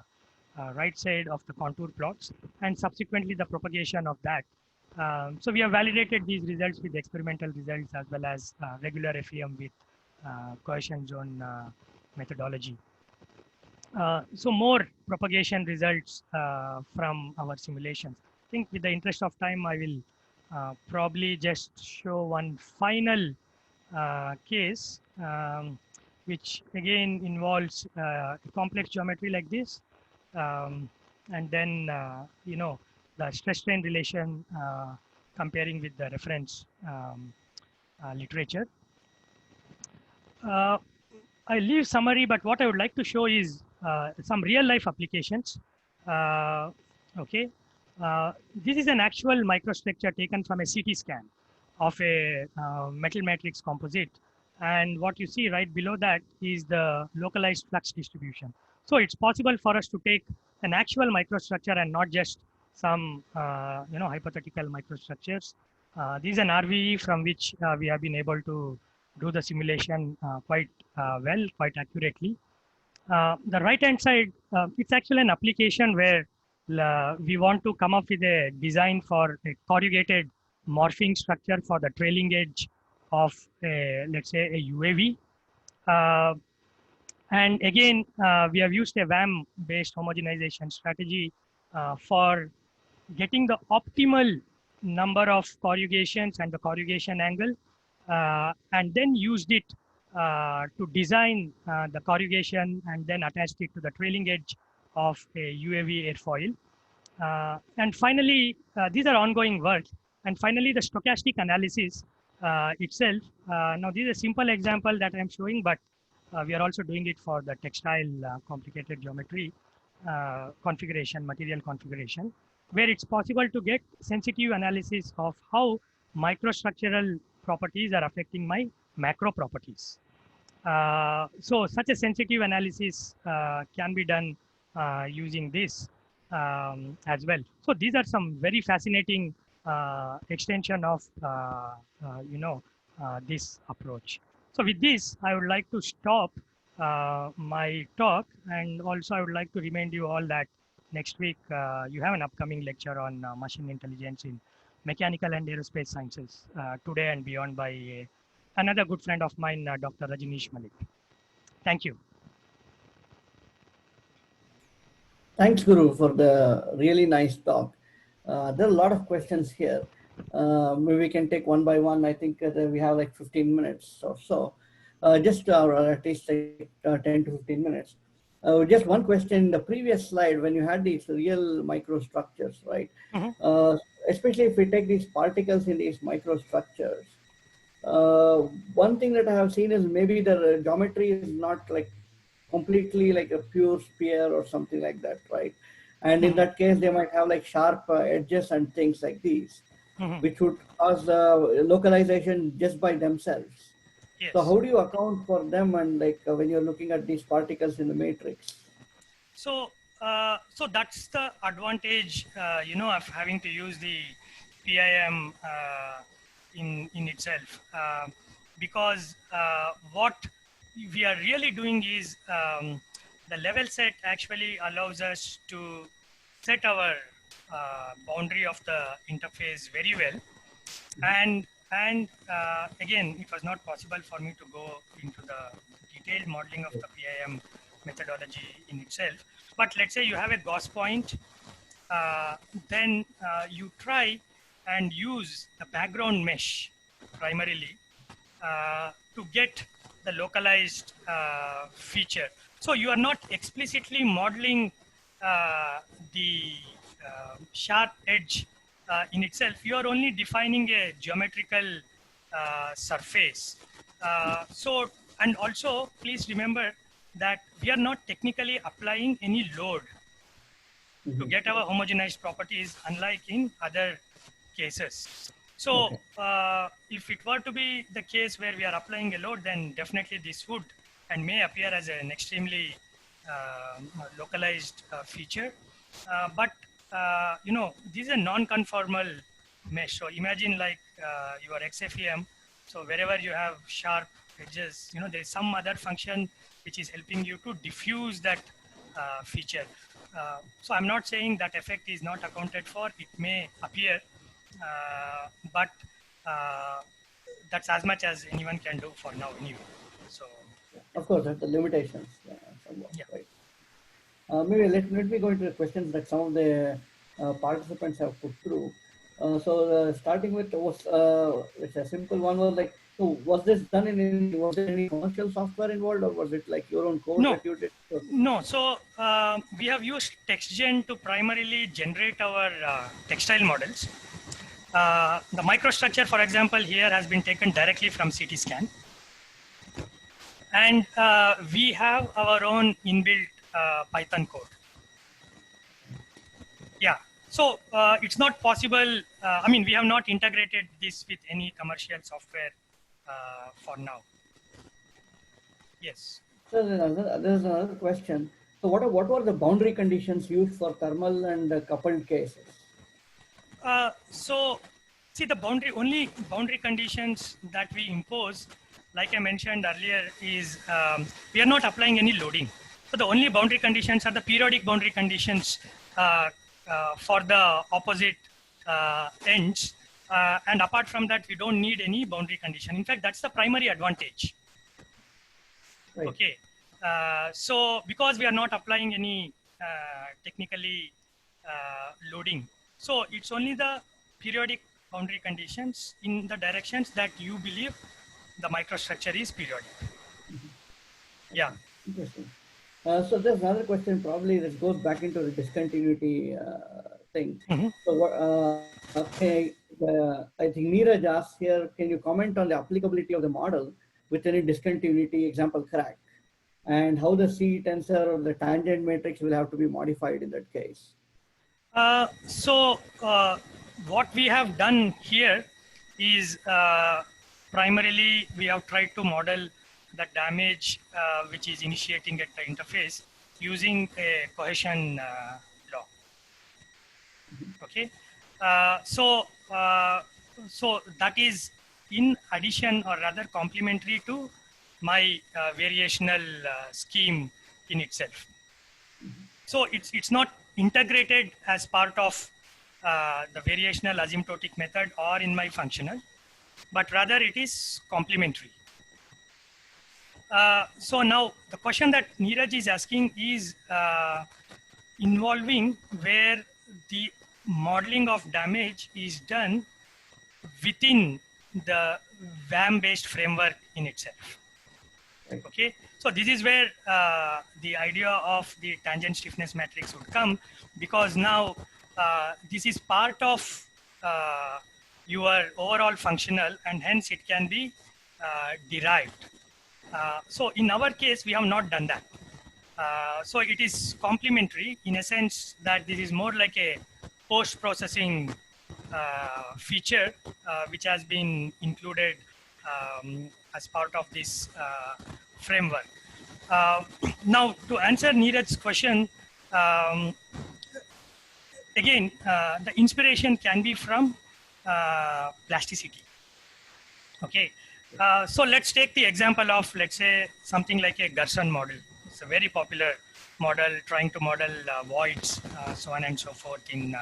right side of the contour plots, and subsequently the propagation of that. So we have validated these results with experimental results as well as regular FEM with cohesion zone methodology. So more propagation results from our simulations. I think with the interest of time, I will probably just show one final case, which again involves complex geometry like this. And then, the stress strain relation comparing with the reference literature. I leave summary, but what I would like to show is some real life applications. Okay, this is an actual microstructure taken from a CT scan of a metal matrix composite. And what you see right below that is the localized flux distribution. So it's possible for us to take an actual microstructure and not just some hypothetical microstructures. This is an RVE from which we have been able to do the simulation quite well, quite accurately. The right hand side, it's actually an application where we want to come up with a design for a corrugated morphing structure for the trailing edge of let's say a UAV. And again, we have used a WAM based homogenization strategy for getting the optimal number of corrugations and the corrugation angle, and then used it to design the corrugation and then attached it to the trailing edge of a UAV airfoil. And finally, these are ongoing work. And finally, the stochastic analysis itself. Now, this is a simple example that I'm showing, but we are also doing it for the textile complicated geometry configuration, material configuration, where it's possible to get sensitive analysis of how microstructural properties are affecting my macro properties. So such a sensitive analysis can be done using this as well. So these are some very fascinating extension of this approach. So with this, I would like to stop my talk, and also I would like to remind you all that next week you have an upcoming lecture on machine intelligence in mechanical and aerospace sciences today and beyond by another good friend of mine, Dr. Rajneesh Malik. Thank you. Thanks, Guru, for the really nice talk. There are a lot of questions here. Maybe we can take one by one. I think we have like 15 minutes or so, just at least like, 10 to 15 minutes. Just one question in the previous slide, when you had these real microstructures, right? Mm-hmm. Especially if we take these particles in these microstructures, one thing that I have seen is maybe the geometry is not like completely like a pure sphere or something like that, right? And in that case, they might have like sharp edges and things like these, which would cause localization just by themselves. Yes. So how do you account for them and like when you're looking at these particles in the matrix? So, so that's the advantage, of having to use the PIM in itself, because what we are really doing is the level set actually allows us to set our boundary of the interface very well, and again, it was not possible for me to go into the detailed modeling of the PIM methodology in itself. But let's say you have a Gauss point, then you try and use the background mesh primarily to get the localized feature. So you are not explicitly modeling the sharp edge in itself. You are only defining a geometrical surface. So, and also please remember that we are not technically applying any load to get our homogenized properties, unlike in other cases. So if it were to be the case where we are applying a load, then definitely this would and may appear as an extremely localized feature. But this is a non-conformal mesh. So imagine like your XFEM. So wherever you have sharp edges, there is some other function which is helping you to diffuse that feature. So I'm not saying that effect is not accounted for. It may appear, but that's as much as anyone can do for now anyway. So of course, that's the limitations. Somewhat, yeah. Right. Maybe let me go into the questions that some of the participants have put through. So starting with it's a simple one was like, so was this done was there any commercial software involved, or was it like your own code that you did? No. So we have used TextGen to primarily generate our textile models. The microstructure, for example, here has been taken directly from CT scan. And we have our own inbuilt Python code. Yeah. So it's not possible. We have not integrated this with any commercial software for now. Yes. So there's another question. So what were the boundary conditions used for thermal and coupled cases? So see, the only boundary conditions that we impose, like I mentioned earlier, is we are not applying any loading. So the only boundary conditions are the periodic boundary conditions for the opposite ends. And apart from that, we don't need any boundary condition. In fact, that's the primary advantage. Right. Okay. So because we are not applying any technically loading. So it's only the periodic boundary conditions in the directions that you believe the microstructure is periodic. Yeah. Interesting. So there's another question, probably this goes back into the discontinuity thing. Mhm. So what, okay, I think Neeraj asked here, can you comment on the applicability of the model with any discontinuity, example crack, and how the C tensor or the tangent matrix will have to be modified in that case? What we have done here is primarily we have tried to model the damage which is initiating at the interface using a cohesion law. Okay, uh, so uh, so that is in addition or rather complementary to my variational scheme in itself. So it's not integrated as part of the variational asymptotic method or in my functional, but rather it is complementary. So now the question that Neeraj is asking is involving where the modeling of damage is done within the VAM based framework in itself. Right. Okay, so this is where the idea of the tangent stiffness matrix would come, because now this is part of your overall functional and hence it can be derived. So in our case, we have not done that. So it is complementary in a sense that this is more like a post-processing feature which has been included as part of this framework. Now, to answer Neeraj's question, again, the inspiration can be from plasticity. Okay, so let's take the example of, let's say, something like a Gerson model. It's a very popular model trying to model voids, so on and so forth in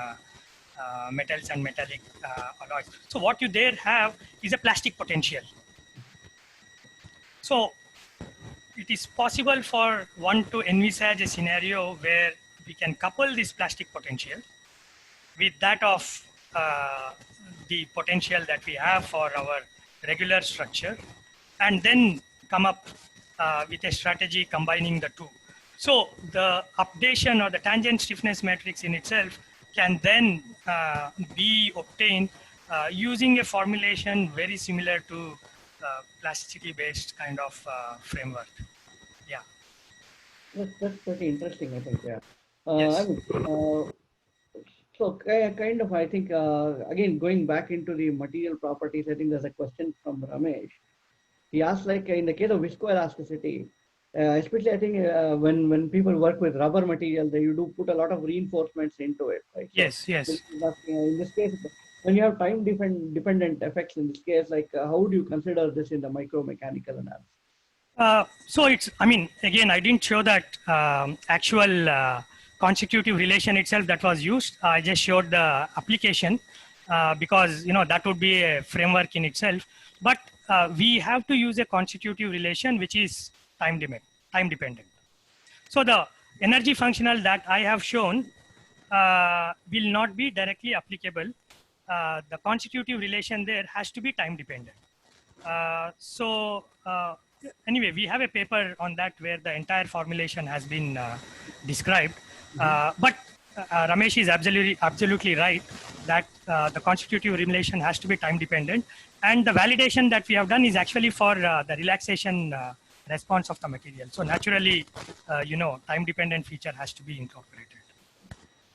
metals and metallic alloys. So what you there have is a plastic potential. So it is possible for one to envisage a scenario where we can couple this plastic potential with that of the potential that we have for our regular structure, and then come up with a strategy combining the two. So the updation or the tangent stiffness matrix in itself can then be obtained using a formulation very similar to plasticity based kind of framework. Yeah. That's pretty interesting, I think. Yeah. Yes. I mean, so kind of, I think, again, going back into the material properties, I think there's a question from Ramesh. He asked, like, in the case of viscoelasticity, especially I think when people work with rubber material, they do put a lot of reinforcements into it, right? So Yes. Yes. in this case, when you have time dependent effects in this case, like how do you consider this in the micromechanical analysis? So it's, I mean, again, I didn't show that actual consecutive relation itself that was used. I just showed the application because, you know, that would be a framework in itself. But we have to use a consecutive relation which is time dependent. So the energy functional that I have shown will not be directly applicable. The consecutive relation there has to be time dependent. Anyway, we have a paper on that where the entire formulation has been described. But Ramesh is absolutely right that the constitutive relation has to be time dependent, and the validation that we have done is actually for the relaxation response of the material. So naturally, time dependent feature has to be incorporated.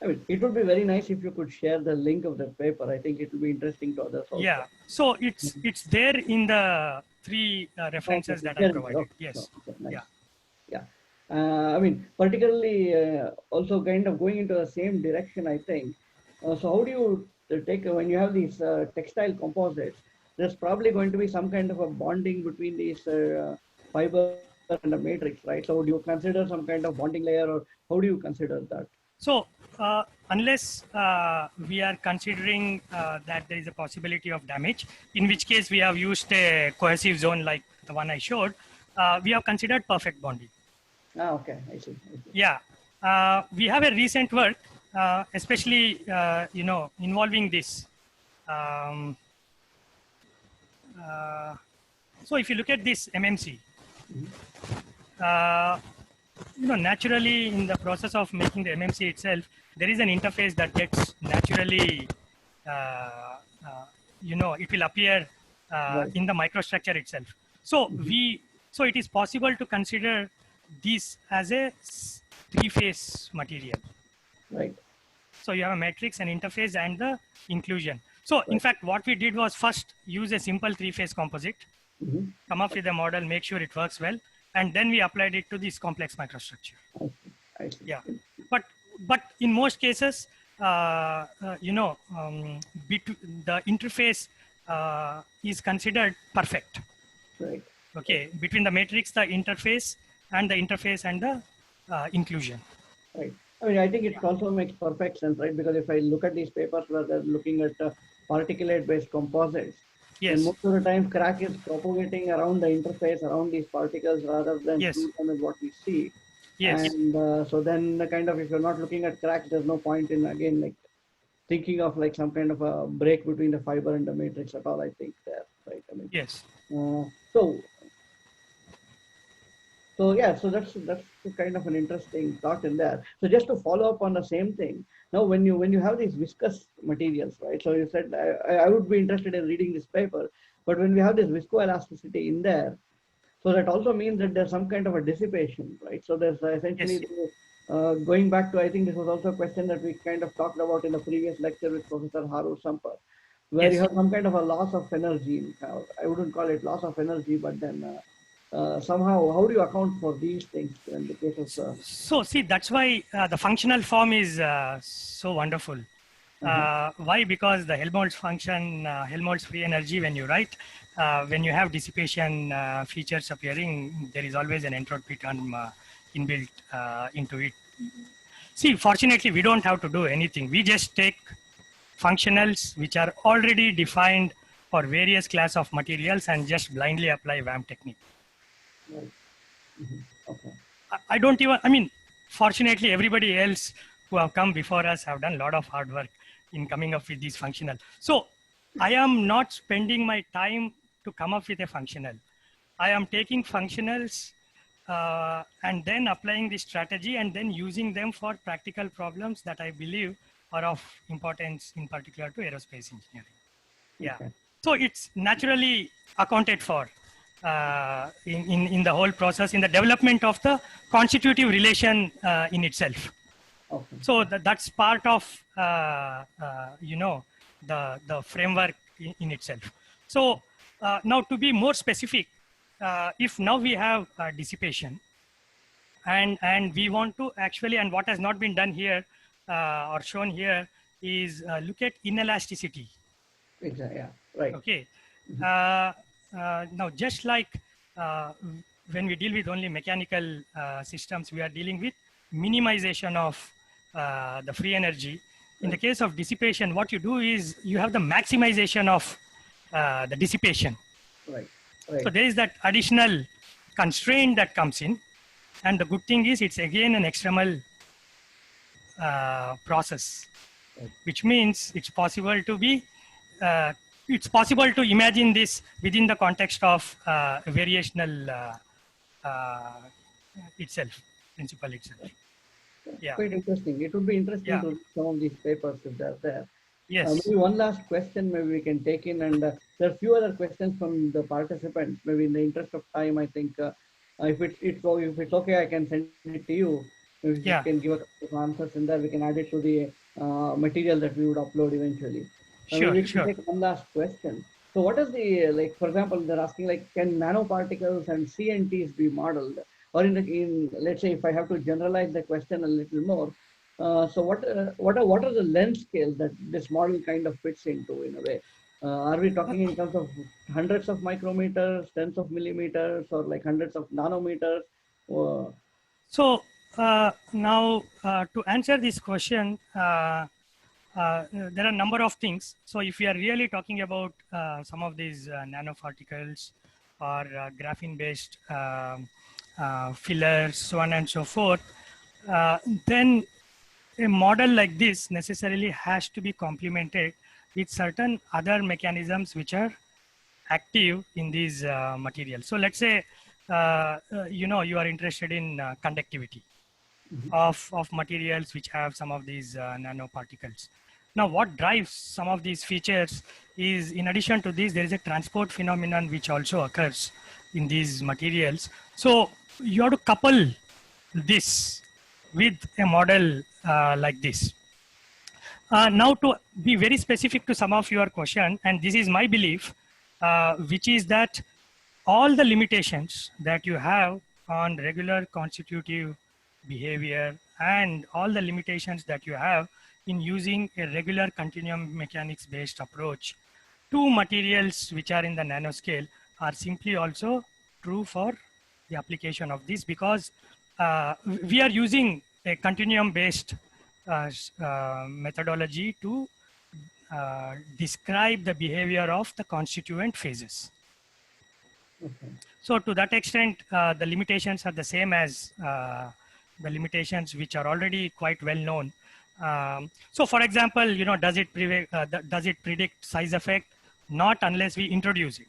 I mean, it would be very nice if you could share the link of the paper. I think it will be interesting to others also. Yeah, so it's there in the three references that I provided. Okay. Yes. Okay, nice. Yeah. Yeah. I mean, particularly also kind of going into the same direction, I think. So how do you take, when you have these textile composites, there's probably going to be some kind of a bonding between these fiber and the matrix, right? So do you consider some kind of bonding layer, or how do you consider that? So unless we are considering that there is a possibility of damage, in which case we have used a cohesive zone like the one I showed, we have considered perfect bonding. Okay, I see. Yeah, we have a recent work especially, involving this. Um, so if you look at this MMC, uh, naturally in the process of making the MMC itself, there is an interface that gets naturally, it will appear Right. in the microstructure itself. So so it is possible to consider this as a three-phase material. Right. So you have a matrix, an interface, and the inclusion. So in fact, what we did was first use a simple three-phase composite, come up with a model, make sure it works well, and then we applied it to this complex microstructure. I see. Yeah, but in most cases, the interface is considered perfect. Right. Okay, between the matrix, the interface, and the inclusion. Right. I mean, I think it also makes perfect sense, right? Because if I look at these papers where they're looking at particulate-based composites, Yes. then most of the time crack is propagating around the interface, around these particles, rather than Yes. through them is what we see. Yes. And so then the kind of, if you're not looking at cracks, there's no point in, again, like thinking of like some kind of a break between the fiber and the matrix at all, I think there, right? I mean, Yes. So yeah, so that's kind of an interesting thought in there. So just to follow up on the same thing, now when you have these viscous materials, right? So you said I would be interested in reading this paper, but when we have this viscoelasticity in there, so that also means that there's some kind of a dissipation, right? So there's essentially going back to, I think this was also a question that we kind of talked about in the previous lecture with Professor Haru Sampar, where you have some kind of a loss of energy. I wouldn't call it loss of energy, but then somehow, how do you account for these things in the case of? So see, that's why the functional form is so wonderful. Why? Because the Helmholtz function, Helmholtz free energy, when you write, when you have dissipation features appearing, there is always an entropy term inbuilt into it. See, fortunately, we don't have to do anything. We just take functionals which are already defined for various class of materials and just blindly apply WAM technique. Right. Okay. I don't even, I mean, fortunately, everybody else who have come before us have done a lot of hard work in coming up with these functional. So I am not spending my time to come up with a functional. I am taking functionals and then applying the strategy and then using them for practical problems that I believe are of importance in particular to aerospace engineering. Yeah. Okay. So it's naturally accounted for in the whole process, in the development of the constitutive relation in itself. Okay. So that's part of the framework in itself. So now to be more specific, if now we have dissipation and we want to actually, and what has not been done here or shown here is look at inelasticity. Exactly. Yeah. Right. Okay. Now, just like when we deal with only mechanical systems, we are dealing with minimization of the free energy. In the case of dissipation, what you do is you have the maximization of the dissipation. Right. So there is that additional constraint that comes in. And the good thing is it's again an external process, which means it's possible to be it's possible to imagine this within the context of variational principle itself. Yeah. Quite interesting. It would be interesting to read some of these papers if they're there. Yes. Maybe one last question maybe we can take in, and there are a few other questions from the participants. Maybe in the interest of time, I think if it's okay, I can send it to you. Maybe you can give a couple of answers in there. We can add it to the material that we would upload eventually. Sure. We can take one last question. So what is the, like, for example, they're asking, like, can nanoparticles and CNTs be modeled? Or in let's say, if I have to generalize the question a little more, so what are the length scales that this model kind of fits into in a way? Are we talking in terms of hundreds of micrometers, tens of millimeters, or like hundreds of nanometers? So now to answer this question, there are a number of things. So if we are really talking about some of these nanoparticles or graphene-based fillers, so on and so forth, then a model like this necessarily has to be complemented with certain other mechanisms which are active in these materials. So let's say, you are interested in conductivity of materials which have some of these nanoparticles. Now, what drives some of these features is, in addition to this, there is a transport phenomenon which also occurs in these materials. So you have to couple this with a model like this. Now, to be very specific to some of your question, and this is my belief, which is that all the limitations that you have on regular constitutive behavior and all the limitations that you have in using a regular continuum mechanics based approach to materials which are in the nanoscale are simply also true for the application of this, because we are using a continuum based methodology to describe the behavior of the constituent phases. Okay. So to that extent, the limitations are the same as the limitations which are already quite well known. So for example, does it predict size effect? Not unless we introduce it.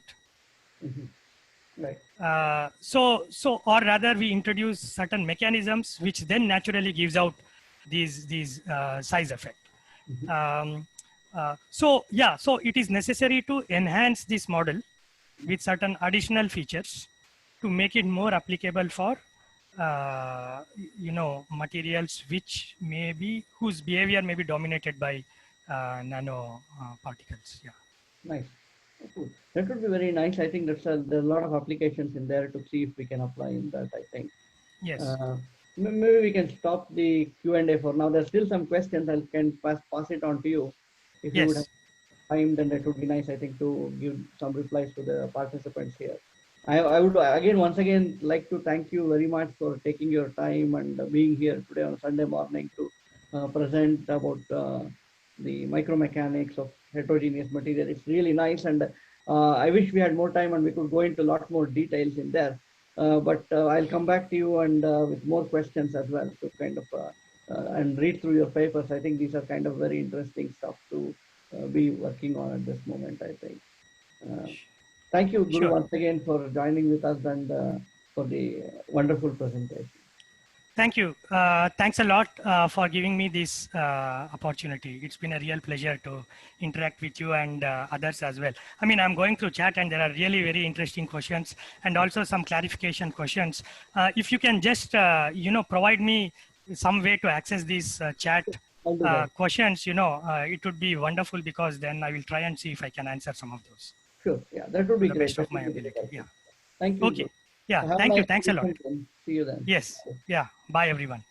Right. Or rather we introduce certain mechanisms which then naturally gives out these size effect. So it is necessary to enhance this model with certain additional features to make it more applicable for materials whose behavior may be dominated by nano particles. Yeah. Nice. Cool. That would be very nice. I think there's a lot of applications in there to see if we can apply in that, I think. Yes. Maybe we can stop the Q&A for now. There's still some questions. I can pass it on to you. If you would have time, then that would be nice, I think, to give some replies to the participants here. I would once again like to thank you very much for taking your time and being here today on Sunday morning to present about the micromechanics of heterogeneous material. It's really nice, and I wish we had more time and we could go into a lot more details in there. But I'll come back to you and with more questions as well to kind of and read through your papers. I think these are kind of very interesting stuff to be working on at this moment, I think. Thank you, Guru, once again for joining with us and for the wonderful presentation. Thank you. Thanks a lot for giving me this opportunity. It's been a real pleasure to interact with you and others as well. I mean, I'm going through chat and there are really very interesting questions and also some clarification questions. If you can just, provide me some way to access these chat questions, it would be wonderful, because then I will try and see if I can answer some of those. Sure. Yeah, that would be great. Best of my ability. Yeah. Thank you. Okay. Yeah. Thank you. Thanks a lot. See you then. Yes. Yeah. Bye, everyone.